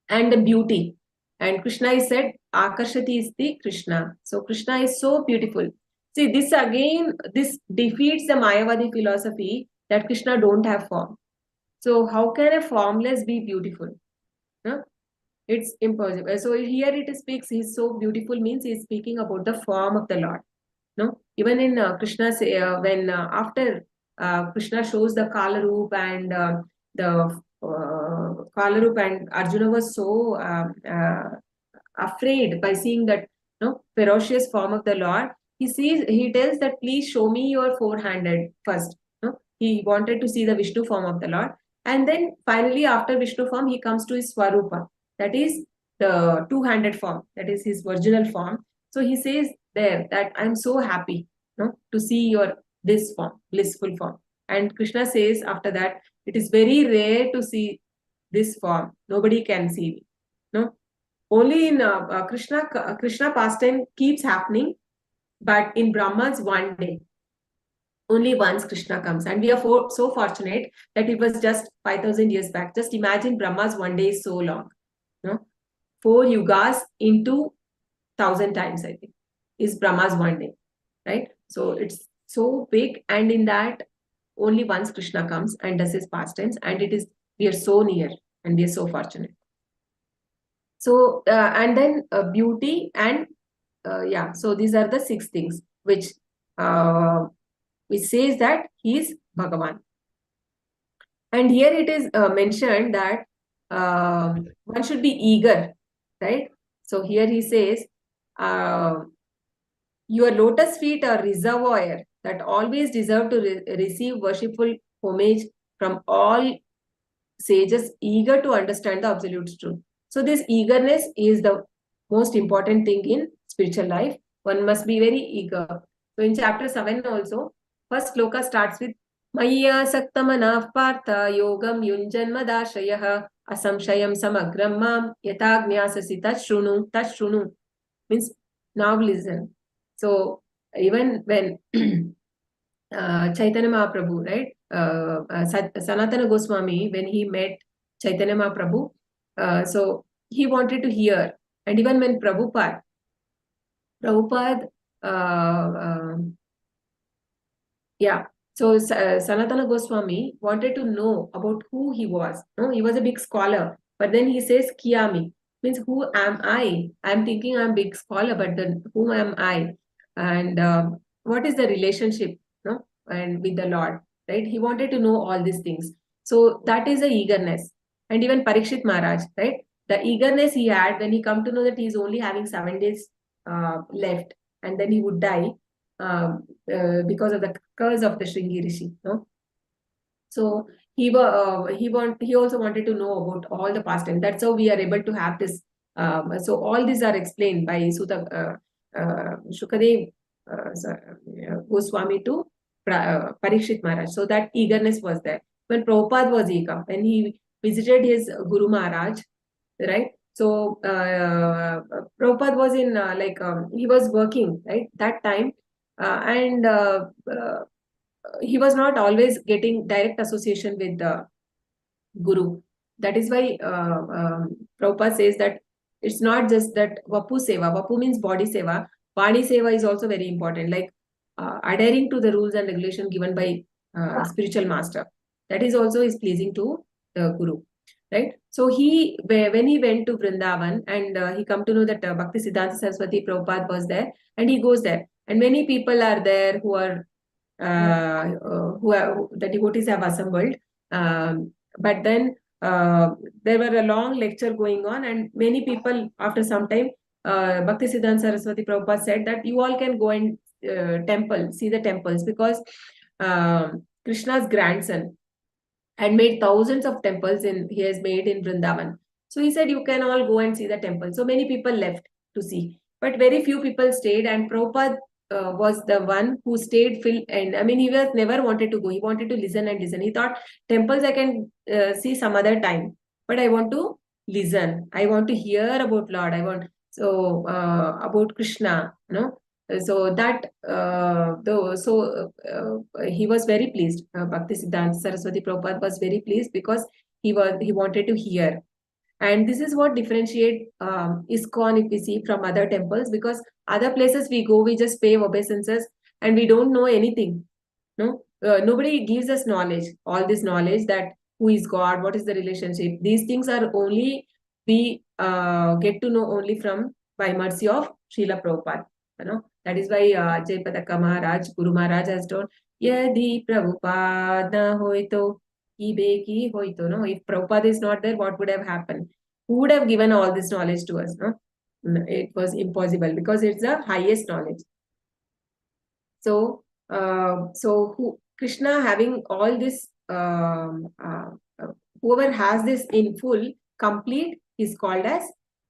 And the beauty. And Krishna is said, Akarshati is the Krishna. So Krishna is so beautiful. See, this again, this defeats the Mayavadi philosophy that Krishna don't have form. So how can a formless be beautiful? Huh? It's impossible. So here it speaks, he's so beautiful means he's speaking about the form of the Lord. No, even in Krishna say when after Krishna shows the Kalaroop and the Kalaroop, and Arjuna was so afraid by seeing that ferocious form of the Lord. He tells that please show me your four-handed first. He wanted to see the Vishnu form of the Lord. And then finally, after Vishnu form, he comes to his Swarupa. That is the two-handed form. That is his virginal form. So he says there that I'm so happy to see your this form, blissful form. And Krishna says after that, it is very rare to see this form. Nobody can see me. No, only in Krishna pastime keeps happening, but in Brahma's one day, only once Krishna comes. And we are so fortunate that it was just 5,000 years back. Just imagine Brahma's one day is so long. 4 yugas into 1,000 times, I think, is Brahma's one day, right? So it's so big, and in that only once Krishna comes and does his pastimes, and we are so near and we are so fortunate. So and then beauty and so these are the 6 things which says that he is Bhagavan. And here it is mentioned that one should be eager, right? So here he says, your lotus feet are reservoir that always deserve to receive worshipful homage from all sages eager to understand the absolute truth. So this eagerness is the most important thing in spiritual life. One must be very eager. So in chapter 7 also, first sloka starts with Maya saktamana partha yogam yunjanmadashayah asamshayam samagram mam yatagnyasasi tashrunu. Means now listen. So even when Chaitanya Mahaprabhu, right? Sanatana Goswami, when he met Chaitanya Mahaprabhu, so he wanted to hear. And even when Prabhupada, so Sanatana Goswami wanted to know about who he was. No, he was a big scholar, but then he says, Kiyami, means who am I? I'm thinking I'm a big scholar, but then who am I? And what is the relationship, and with the Lord, right? He wanted to know all these things. So that is the eagerness. And even Parikshit Maharaj, right? The eagerness he had when he come to know that he is only having 7 days left, and then he would die because of the curse of the Shringi Rishi. So he also wanted to know about all the past time. That's how we are able to have this. So all these are explained by Shukadev Goswami to Parikshit Maharaj. So that eagerness was there. When Prabhupada was eager, when he visited his Guru Maharaj, right? So Prabhupada was in he was working, right, that time, and he was not always getting direct association with the Guru. That is why Prabhupada says that it's not just that Vapu Seva. Vapu means body Seva. Vani Seva is also very important, like adhering to the rules and regulation given by spiritual master. That is also is pleasing to the Guru, right? So when he went to Vrindavan and he come to know that Bhakti Siddhanta Saraswati Prabhupada was there, and he goes there, and many people are there who are the devotees have assembled. But then there were a long lecture going on, and many people, after some time, Bhakti Siddhanta Saraswati Prabhupada said that you all can go and see the temples, because Krishna's grandson had made thousands of temples he has made in Vrindavan. So he said you can all go and see the temple. So many people left to see, but very few people stayed, and Prabhupada was the one who stayed and I mean, he was never wanted to go. He wanted to listen and listen. He thought temples I can see some other time, but I want to listen. I want to hear about Lord. About Krishna, So that he was very pleased. Bhakti Siddhanta Saraswati Prabhupada was very pleased because he wanted to hear. And this is what differentiate ISKCON, if we see, from other temples, because other places we go, we just pay obeisances and we don't know anything. Nobody gives us knowledge, all this knowledge that who is God, what is the relationship. These things are only we get to know only by mercy of Srila Prabhupada. That is why Jaipadaka Maharaj, Guru Maharaj has told, Yadi Prabhupada na hoito, ibe ki hoito. No, if Prabhupada is not there, what would have happened? Who would have given all this knowledge to us? No, it was impossible because it's the highest knowledge. So, who Krishna having all this, whoever has this in full, complete, is called as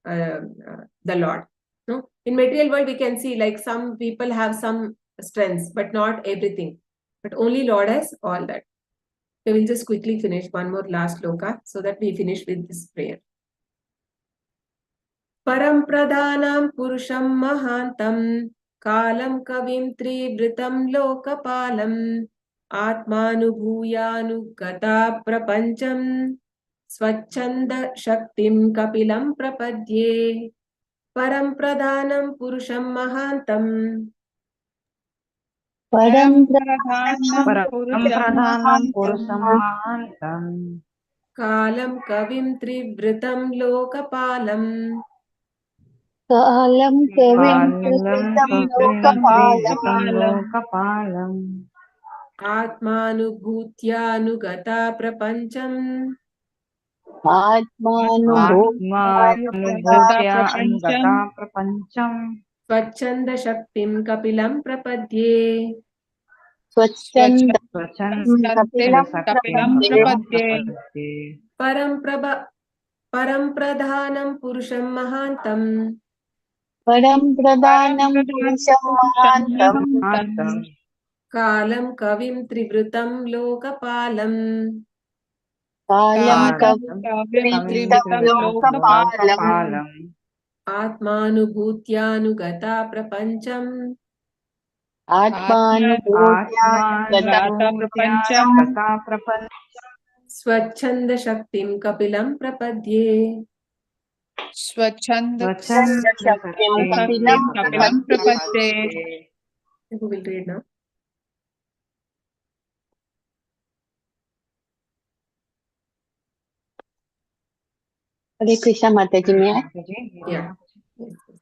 the Lord. No, in material world we can see like some people have some strengths, but not everything. But only Lord has all that. We will just quickly finish one more last loka so that we finish with this prayer. Param pradhanam purusham mahantam kalam kavim trivritam lokapalam atmanubhuyānugata prapancham swachanda shaktim kapilam prapadye. Param pradhanam purusham mahantam
Param
Pradhanam Purusham Mahantam
kalam kavim trivritam lokapalam
Kalam Kavim
Kalam
Trivitam
Kavim
Lokapalam
Lokapalam
atmanubhutyānugata prapancham
Atmanubhutya Anugata Prapancham
swachanda shaktim kapilam prapadye.
Swachanda
Swachanda
Kapilam
Saktim
Prapadye.
Prapadye
Param pradhanam purusham mahantam
Param Pradhanam Purusham Mahantam
Mahantam
kalam kavim trivritam lokapalam
Kalam
Kalam
Kavim
Kavim
Trivitam Lokapalam
Lokapalam
atmanubhutyānugata prapancham
Atmanubhutya
Atmanubhutya Gata Prapancham
swachanda shaktim kapilam prapadye.
Swachanda
Swachanda
Shaktim
Saktim
Kapilam
Kapilam
Prapadye.
Prapadye
Who will read now?
Hare Krishna Mataji, may I?
Yeah. Yes, yes.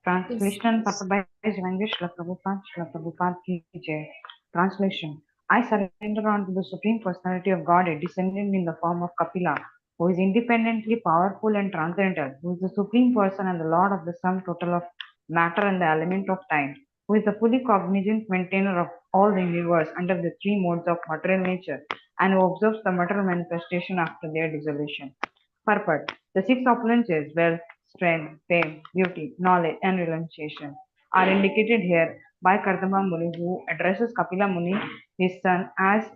Translation Papa by Jivangesh Shla Prabhupada Ki Jai. Translation. I surrender unto the Supreme Personality of Godhead, descended in the form of Kapila, who is independently powerful and transcendental, who is the Supreme Person and the Lord of the sum total of matter and the element of time, who is the fully cognizant maintainer of all the universe under the three modes of material nature, and who observes the material manifestation after their dissolution. Purport. The six opulences, wealth, strength, fame, beauty, knowledge, and renunciation, are indicated here by Kardaba Muni, who addresses Kapila Muni, his son, as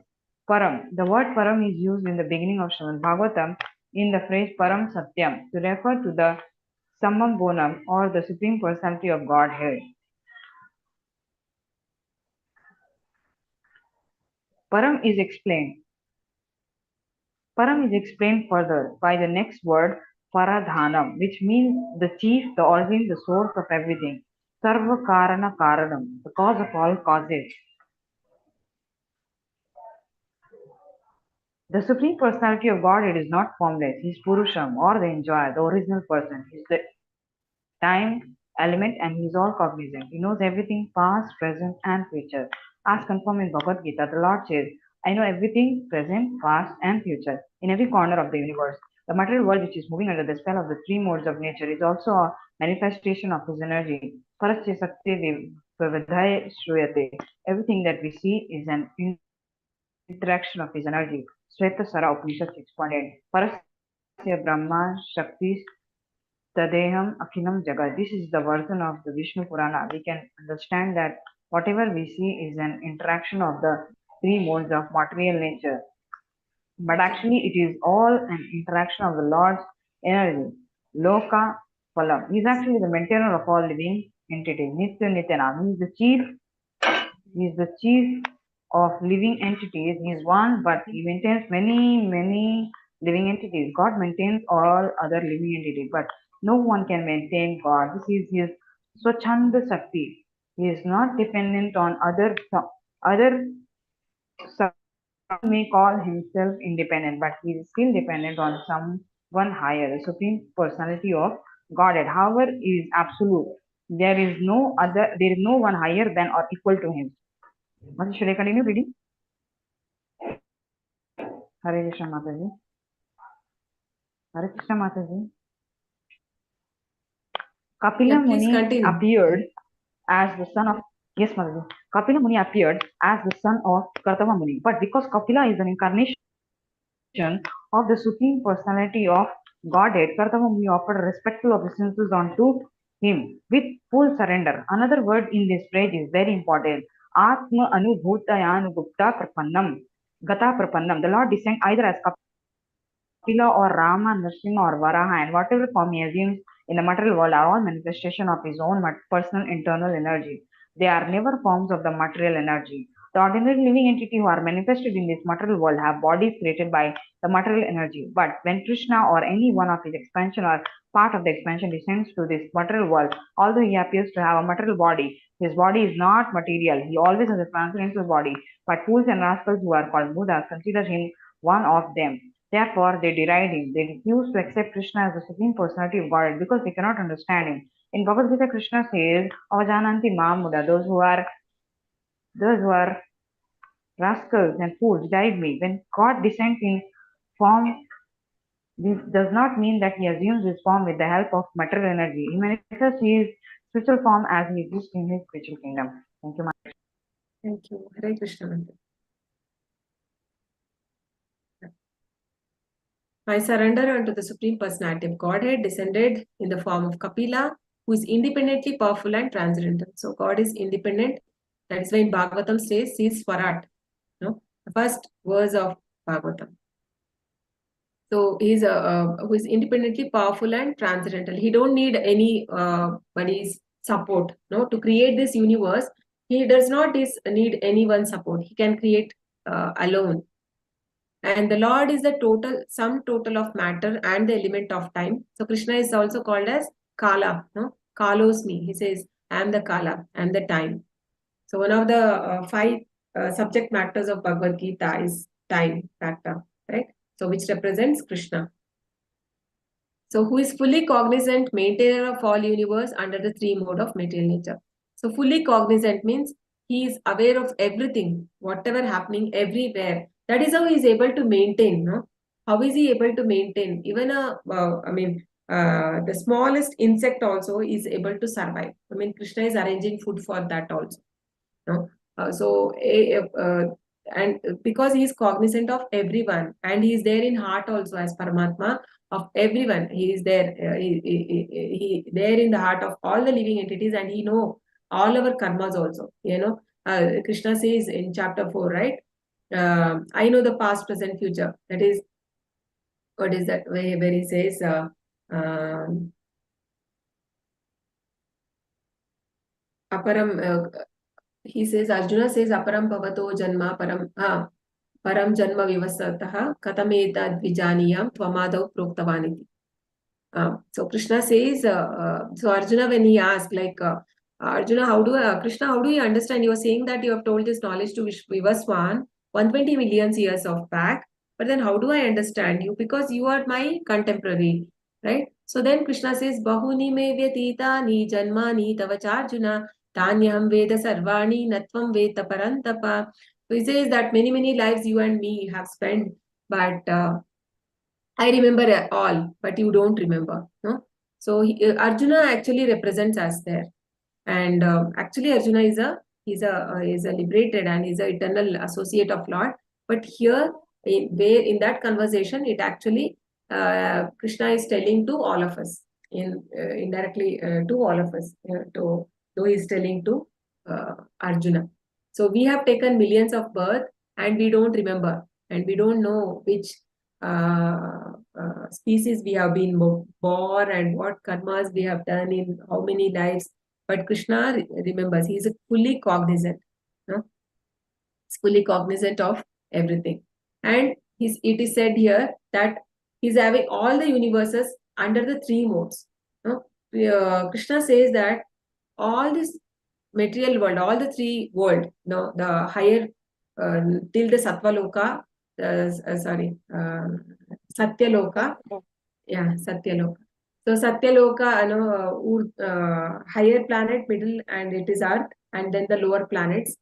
Param. The word Param is used in the beginning of Srimad Bhagavatam in the phrase Param Satyam to refer to the Sammam Bonam or the Supreme Personality of Godhead. Param is explained further by the next word Paradhanam, which means the chief, the origin, the source of everything. Sarva Karana Karanam, the cause of all causes. The Supreme Personality of Godhead is not formless. He is Purusham or the enjoyer, the original person. He is the time, element, and he is all cognizant. He knows everything past, present, and future. As confirmed in Bhagavad Gita, the Lord says, I know everything present, past, and future in every corner of the universe. The material world, which is moving under the spell of the three modes of nature, is also a manifestation of his energy. Parasya Sakti Vivadhaya Shruyate. Everything that we see is an interaction of his energy. Shvetasara Upanishad 6.8. Parasya Brahma Shakti Tadeham Akhinam Jagat. This is the version of the Vishnu Purana. We can understand that whatever we see is an interaction of the three modes of material nature. But actually, it is all an interaction of the Lord's energy. Loka Phalam. He is actually the maintainer of all living entities. Nitya Nityanam. He is the chief of living entities. He is one, but he maintains many living entities. God maintains all other living entities, but no one can maintain God. This is his Swachanda Sakti. He is not dependent on other. Some may call himself independent, but he is still dependent on someone higher, the Supreme Personality of Godhead. However, he is absolute. There is no one higher than or equal to him. Mataji, should I continue reading? Hare Krishna Mataji. Hare Krishna Mataji. Kapila
Yeah, please
Muni
continue.
appeared as the son of Kapila Muni appeared as the son of Kardaba Muni, but because Kapila is an incarnation of the Supreme Personality of Godhead, Kardaba Muni offered respectful obeisances unto him with full surrender. Another word in this phrase is very important. Atma Anubhutayanugupta Prapannam. Gata Prapannam. The Lord descended either as Kapila or Rama, Nrsimha or Varaha, and whatever form he assumes in the material world are all manifestation of his own personal internal energy. They are never forms of the material energy. The ordinary living entity who are manifested in this material world have bodies created by the material energy. But when Krishna or any one of his expansion or part of the expansion descends to this material world, although he appears to have a material body, his body is not material. He always has a transcendental body. But fools and rascals who are called Buddhas consider him one of them. Therefore, they deride him. They refuse to accept Krishna as the Supreme Personality of God because they cannot understand him. In Bhagavad Gita, Krishna says, Avajananti Mamuda, those who are rascals and fools deride me. When God descends in form, this does not mean that he assumes his form with the help of material energy. He manifests his spiritual form as he exists in his spiritual kingdom. Thank you.
Thank you. Hare Krishna. I surrender unto the Supreme Personality of Godhead, descended in the form of Kapila, who is independently powerful and transcendental. So God is independent. That is why in Bhagavatam says, he is Swarat. No? The first verse of Bhagavatam. So he is who is independently powerful and transcendental. He don't need anybody's support. No, to create this universe, he does not need anyone's support. He can create alone. And the Lord is the sum total of matter and the element of time. So Krishna is also called as Kala. No, Kalosmi. He says, I am the Kala, I am the time. So one of the five subject matters of Bhagavad Gita is time factor, right? So which represents Krishna. So who is fully cognizant, maintainer of all universe under the three mode of material nature. So fully cognizant means he is aware of everything, whatever happening everywhere. That is how he is able to maintain. No? How is he able to maintain? Even the smallest insect also is able to survive. I mean, Krishna is arranging food for that also. No? And because he is cognizant of everyone, and he is there in heart also as Paramatma of everyone. He is there. He there in the heart of all the living entities, and he know all our karmas also. Krishna says in chapter 4, right? I know the past, present, future. That is, what is that? Where he says, aparam. He says, Arjuna says, aparam bhavato janma param janma vivasatah katameta dvijaniyam tvamadav proktavaniti. So Krishna says, so Arjuna, when he asked, Arjuna, Krishna, how do you understand? You are saying that you have told this knowledge to Vivaswan 120 million years of back, but then how do I understand you? Because you are my contemporary, right? So then Krishna says, Bahuni me vyatita ni janmani tavacharjuna tanyam veda sarvani natvam veta parantapa. So he says that many lives you and me have spent, but I remember all, but you don't remember. No? So Arjuna actually represents us there, and actually Arjuna is a liberated and is an eternal associate of Lord. But here, in that conversation, it actually Krishna is telling to all of us, indirectly to all of us. Though he is telling to Arjuna. So we have taken millions of birth, and we don't remember, and we don't know which species we have been born and what karmas we have done in how many lives. But Krishna remembers. He is fully cognizant. No? He's fully cognizant of everything. And it is said here that he's having all the universes under the three modes. No? Krishna says that all this material world, all the three world, the higher till the Satvaloka, Satyaloka. Yeah, Satyaloka. So Satyaloka, higher planet, middle, and it is Earth, and then the lower planets,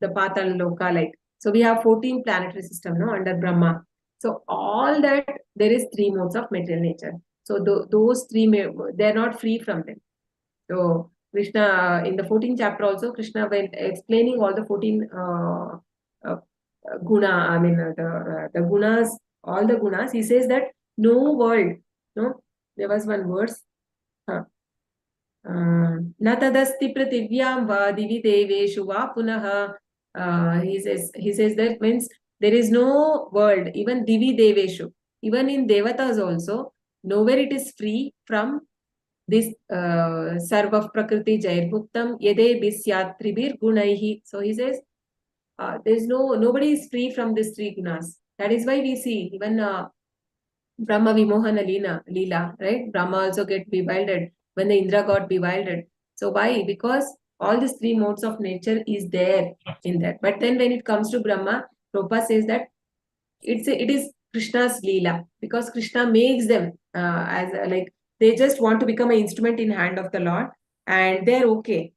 the Patal Loka, like. So we have 14 planetary system, no, under Brahma. So all that, there is 3 modes of material nature. So those 3, they're not free from them. So Krishna, in the 14th chapter also, Krishna went explaining all the 14 guna, I mean the gunas, all the gunas. He says that no world, no, there was one verse. न तदस्ति पृथिव्यां वा दिवि देवेषु वा पुनः. He says that means there is no world, even divi deveshu, even in devatas also, nowhere it is free from this sarva prakriti jairguptam yede bisyatribir gunaihi. So he says there's nobody is free from these 3 gunas. That is why we see even Brahma Vimohana Leela, right? Brahma also get bewildered when the Indra got bewildered. So why? Because all these 3 modes of nature is there in that. But then when it comes to Brahma, Prabhupada says that it is Krishna's Leela, because Krishna makes them as like they just want to become an instrument in hand of the Lord, and they're okay.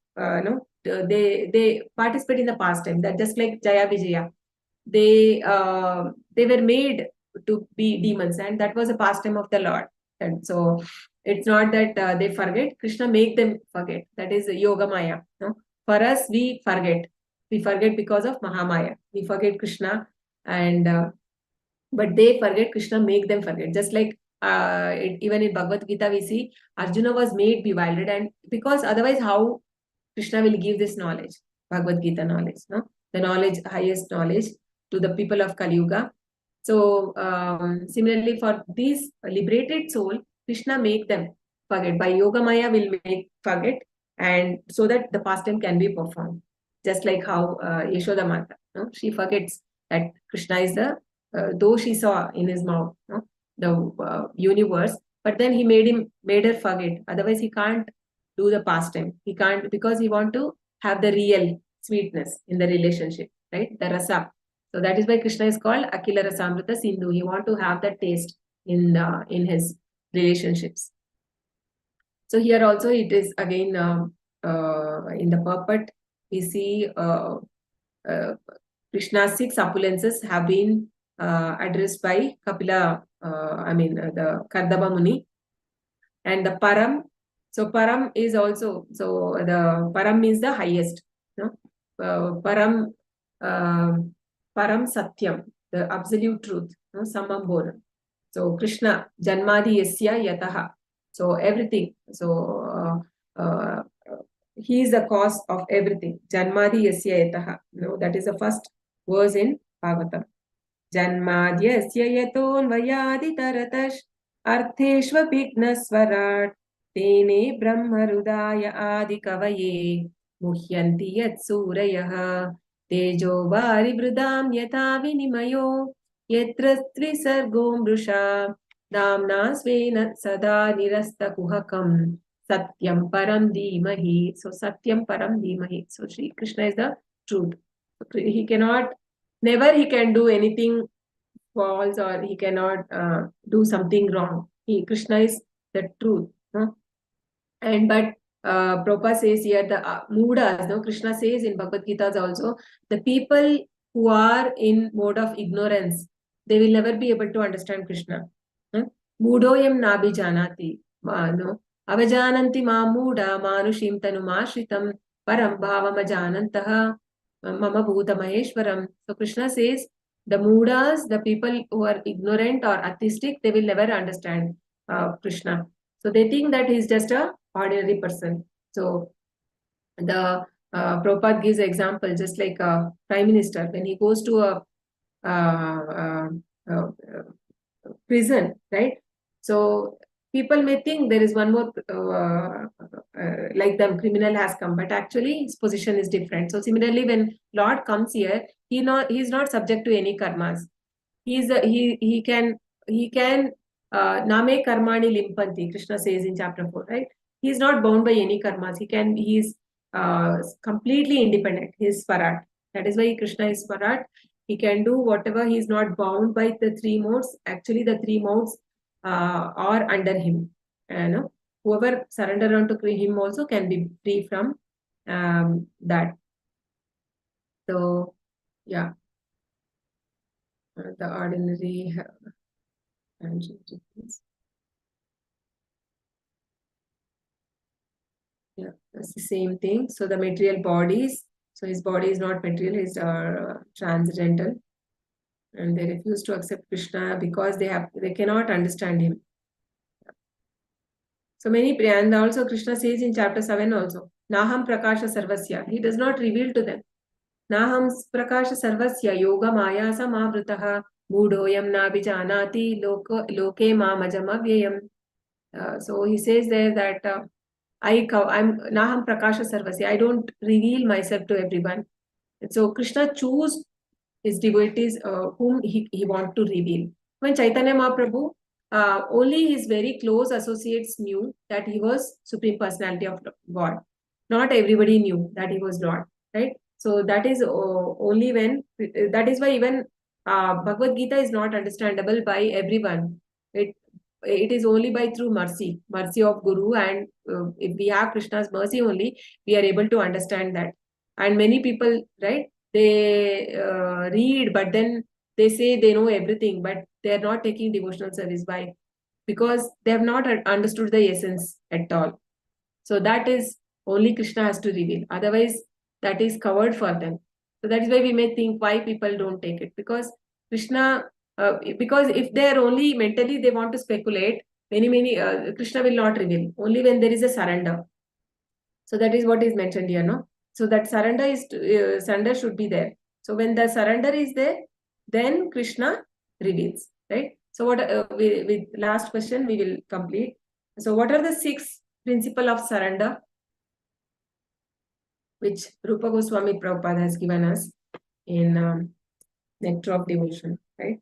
They participate in the pastime. That just like Jaya Vijaya, they were made to be demons, and that was a pastime of the Lord. And so it's not that they forget. Krishna make them forget. That is Yoga Maya. No? For us, we forget. We forget because of Mahamaya. We forget Krishna, and but they forget. Krishna make them forget. Just like even in Bhagavad Gita, we see Arjuna was made bewildered, and because otherwise, how Krishna will give this knowledge, Bhagavad Gita knowledge, no? The knowledge, highest knowledge to the people of Kali Yuga. So similarly, for these liberated soul, Krishna make them forget. By Yoga Maya will make forget, and so that the pastime can be performed. Just like how Yashoda Mata, no? She forgets that Krishna is the, though she saw in his mouth, no? The universe, but then he made her forget. Otherwise, he can't do the pastime. He can't, because he want to have the real sweetness in the relationship, right? The rasa. So that is why Krishna is called Akila Rasamrita Sindhu. He want to have that taste in his relationships. So here also it is again in the purport we see Krishna's 6 opulences have been addressed by Kapila, the Kardaba Muni, and the Param. So Param is also, so the Param means the highest, no? Param Satyam, the absolute truth, no? Samambona. So Krishna, Janmadi Yasya Yataha. So everything. So he is the cause of everything. Janmadi Yasya Yataha. No, that is the first verse in Bhagavatam. Janmadi Yasya Yaton Vayadi Taratash Artheshva Swarat Tene Brahmarudaya Adi Kavaye Muhyanti Yat Surayah Tejo Vari Brudam Yata Vinimayo Yetra Trisargo Mrusha Damna Svena Sada Nirasta Kuhakam Satyam Param Dhimahi. So Satyam Param Dhimahi. So Shri Krishna is the truth. He cannot, never he can do anything false, or he cannot do something wrong. Krishna is the truth. No? And but Prabhupada says here the moodas, no? Krishna says in Bhagavad Gita also, the people who are in mode of ignorance, they will never be able to understand Krishna. Moodoyam nabi janati, no? Avajananti ma mooda manushim tanumashritam param bhavam ajanantaha mama bhuta maheshwaram. So Krishna says the moodas, the people who are ignorant or atheistic, they will never understand Krishna. So they think that he is just a ordinary person. So the Prabhupada gives an example, just like a prime minister, when he goes to a prison, right? So people may think there is one more like the criminal has come, but actually his position is different. So similarly, when Lord comes here, he is not subject to any karmas. He can name karmani limpanti, Krishna says in chapter 4, right? He is not bound by any karmas. He is completely independent. He is Swarat. That is why Krishna is Swarat. He can do whatever. He is not bound by the 3 modes. Actually, the 3 modes are under him. And whoever surrender unto him also can be free from that. So, yeah, the ordinary yeah, that's the same thing. So the material bodies, so his body is not material, is transcendental, and they refuse to accept Krishna because they cannot understand him. So many, and also Krishna says in chapter 7 also, Naham Prakasha Sarvasya. He does not reveal to them. Naham Prakasha Sarvasya Yoga Maya Samavritaha Budoyam Nabijanati Loke Mamajam Avyayam. So he says there that I'm Naham Prakasha Sarvasya. I don't reveal myself to everyone. And so Krishna choose his devotees whom he want to reveal. When Chaitanya Mahaprabhu, only his very close associates knew that he was Supreme Personality of God. Not everybody knew that he was Lord, right? So that is only when, that is why even Bhagavad Gita is not understandable by everyone. It is only by through mercy of Guru, and if we have Krishna's mercy only, we are able to understand that. And many people, right, they read, but then they say they know everything, but they are not taking devotional service. Why? Because they have not understood the essence at all. So that is only Krishna has to reveal. Otherwise, that is covered for them. So that is why we may think why people don't take it, because Krishna, because if they are only mentally they want to speculate, many Krishna will not reveal. Only when there is a surrender. So that is what is mentioned here, no? So that surrender should be there. So when the surrender is there, then Krishna reveals, right? So what with last question we will complete. So what are the 6 principles of surrender which Rupa Goswami Prabhupada has given us in Nectar of Devotion, right?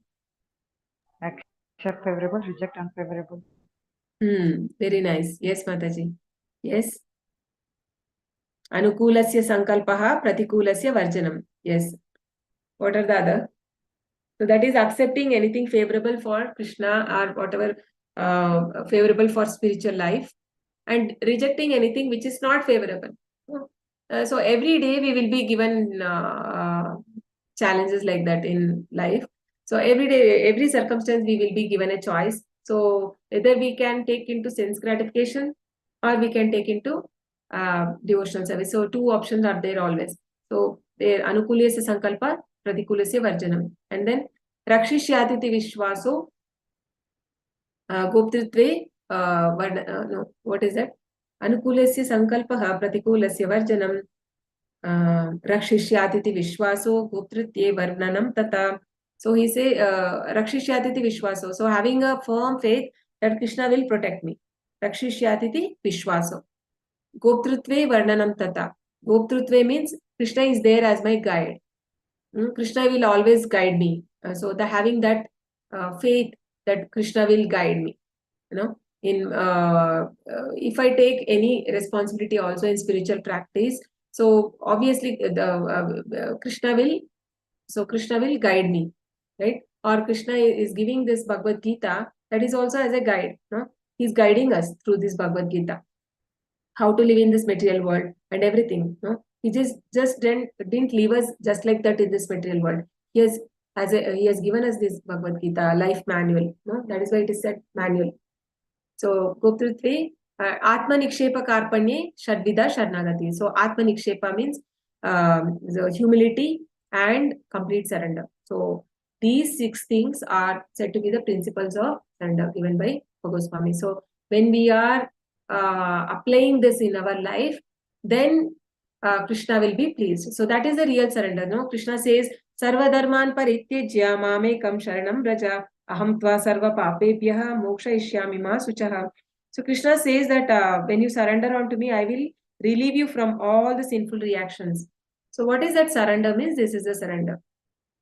Accept favorable, reject unfavorable.
Very nice. Yes, Mataji. Yes. Anukulasya sankalpaha pratikulasya varjanam. Yes. What are the other? So that is accepting anything favorable for Krishna or whatever favorable for spiritual life, and rejecting anything which is not favorable. So every day we will be given challenges like that in life. So every day, every circumstance, we will be given a choice. So either we can take into sense gratification or we can take into devotional service. So 2 options are there always. So there anukulyasya sankalpa, pratikulasya varjanam. And then rakshishyatiti vishwaso goptritve no, what is that? Anukulasya sankalpaha pratikulasya varjanam rakshishyatiti vishwaso goptritve varnanam tata. So he say rakshishyatiti vishwaso. So having a firm faith that Krishna will protect me. Rakshishyatiti vishwaso. Goptrutve varnanam tata. Goptrutve means Krishna is there as my guide. Krishna will always guide me. So the having that faith that Krishna will guide me. In if I take any responsibility also in spiritual practice, so obviously the Krishna will guide me, right? Or Krishna is giving this Bhagavad Gita, that is also as a guide. He's guiding us through this Bhagavad Gita, how to live in this material world and everything. He just didn't leave us just like that in this material world. He has given us this Bhagavad Gita life manual. That is why it is said manual. So Goptrutve, Atma Nikshepa Karpanye Shadvida Sharnagati. So Atma Nikshepa means the humility and complete surrender. So these 6 things are said to be the principles of surrender given by Goswami. So when we are applying this in our life, then Krishna will be pleased. So that is the real surrender. Krishna says, Sarva Dharman Parityajya Mamekam Sharanam Braja Aham Tva Sarva Papebhyaha Mokshayishyami Ma Suchaha. So Krishna says that when you surrender unto me, I will relieve you from all the sinful reactions. So what is that surrender means? This is the surrender.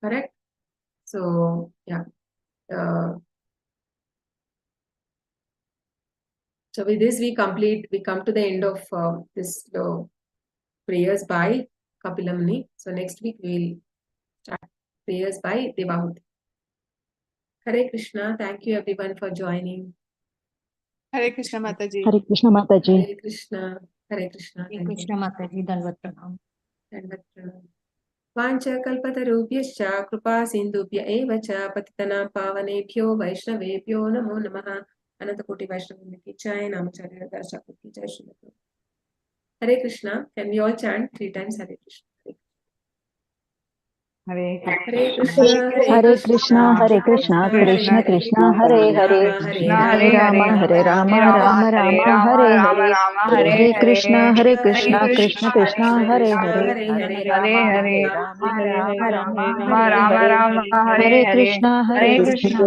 Correct? So, yeah. So with this, we come to the end of this prayers by Kapila Muni. So next week, we will start prayers by Devahuti. Hare Krishna. Thank you everyone for joining.
Hare Krishna Mataji.
Hare Krishna Mataji.
Hare Krishna. Hare Krishna.
Hare
Thank you.
Krishna Mataji, Dandavat Pranam.
Dandavat pranam. वाञ्छकल्पतरुभ्यश्च कृपा सिन्धुभ्य एव च पतितनां पावनेभ्यो वैष्णवेभ्यो नमो नमः. अनंतकोटि वैष्णव की जय. नामचार्य दर्शक की जय. श्री गुरु. Hare Krishna. Can we all chant 3 times Hare Krishna?
Hare
Hare
Krishna.
Krishna.
Hare Krishna, Hare Krishna, Krishna Krishna, Hare Hare, Hare Rama, Hare Rama, Rama Rama, Hare Hare, Hare Krishna, Hare Krishna, Krishna Krishna, Hare Hare, Hare Rama, Hare Rama, Rama Rama, Hare Hare, Hare Krishna, Hare Krishna,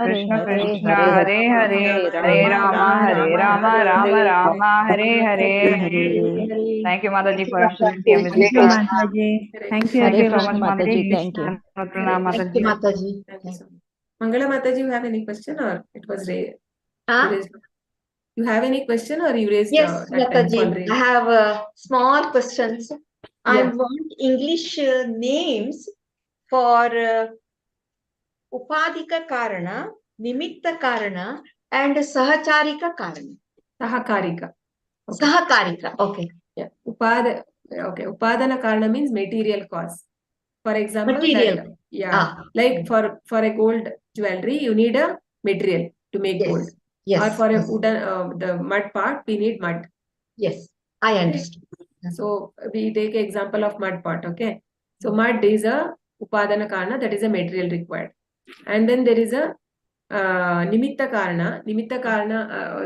Krishna Krishna, Hare Hare, Hare Rama, Hare Rama, Rama Rama, Hare Hare.
Thank you, Mataji, for
Mataji.
the
Thank
amazing
you,
class.
Mataji. Thank you,
Hare
Thank you so
everyone.
much,
Krishna
Hare
Mataji,
Mataji.
thank you.
Krishna.
Pranam,
Hare
Thank you,
Mataji.
Mataji.
Thank you so much. Mangala Mataji, you have any question or it was raised?
Ah?
You have any question or you raised
Yes,
that time for
Mataji.
raised?
I have small questions. I
Yeah.
want English names for Upadika Karana, Nimitta Karana, and Sahacharika Karana.
Sahakarika. Okay.
Sahakarika. Okay.
Yeah. Okay. Upadana Karana means material cause. For example,
Material.
that, yeah,
Ah.
like for a gold jewelry, you need a material to make gold.
Yes.
Or for a
Yes.
wooden, the mud part, we need mud.
Yes. I understand.
So we take example of mud pot. Okay. So mud is a upadana karana, that is a material required. And then there is a nimitta karana. Nimitta karana.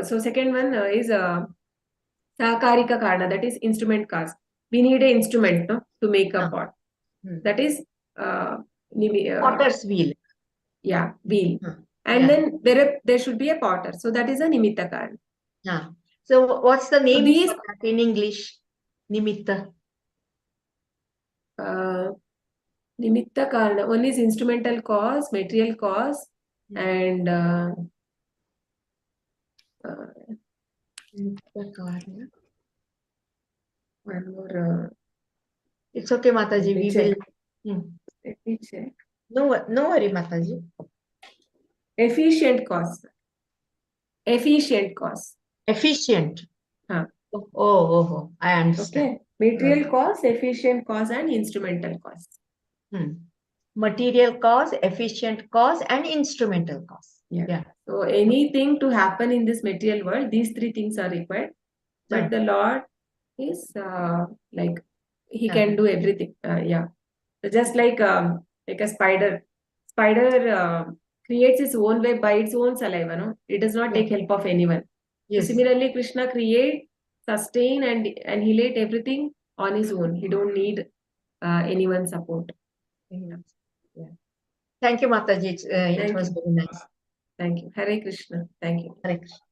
So second one is sahakarika karana, that is instrument cause. We need an instrument, no, to make a pot. That is
Potter's wheel.
Yeah, wheel. And
Yeah.
then there should be a potter. So that is a nimitta karana.
Yeah. So what's the name
these-
for that in English? Nimitta.
Nimitta karana. One is instrumental cause, material cause, and
Nimitta Karana.
one more.
It's okay, Mataji.
Let me
We
check.
will.
Let me check.
No worry, Mataji.
Efficient cause. Efficient cause.
Efficient.
Huh.
Oh, I understand.
Okay. Material cause, efficient cause, and instrumental cause.
Material cause, efficient cause, and instrumental cause.
Yeah. So anything to happen in this material world, these 3 things are required. But the Lord is like he can do everything. Yeah. So just like a spider. Spider creates its own web by its own saliva. No, it does not take help of anyone.
Yes.
So similarly, Krishna create, sustain, and annihilate everything on his own. He don't need anyone's support.
Yeah. Thank you, Mataji. It
Thank
was
you.
very nice.
Thank you. Hare Krishna. Thank you.
Hare Krishna.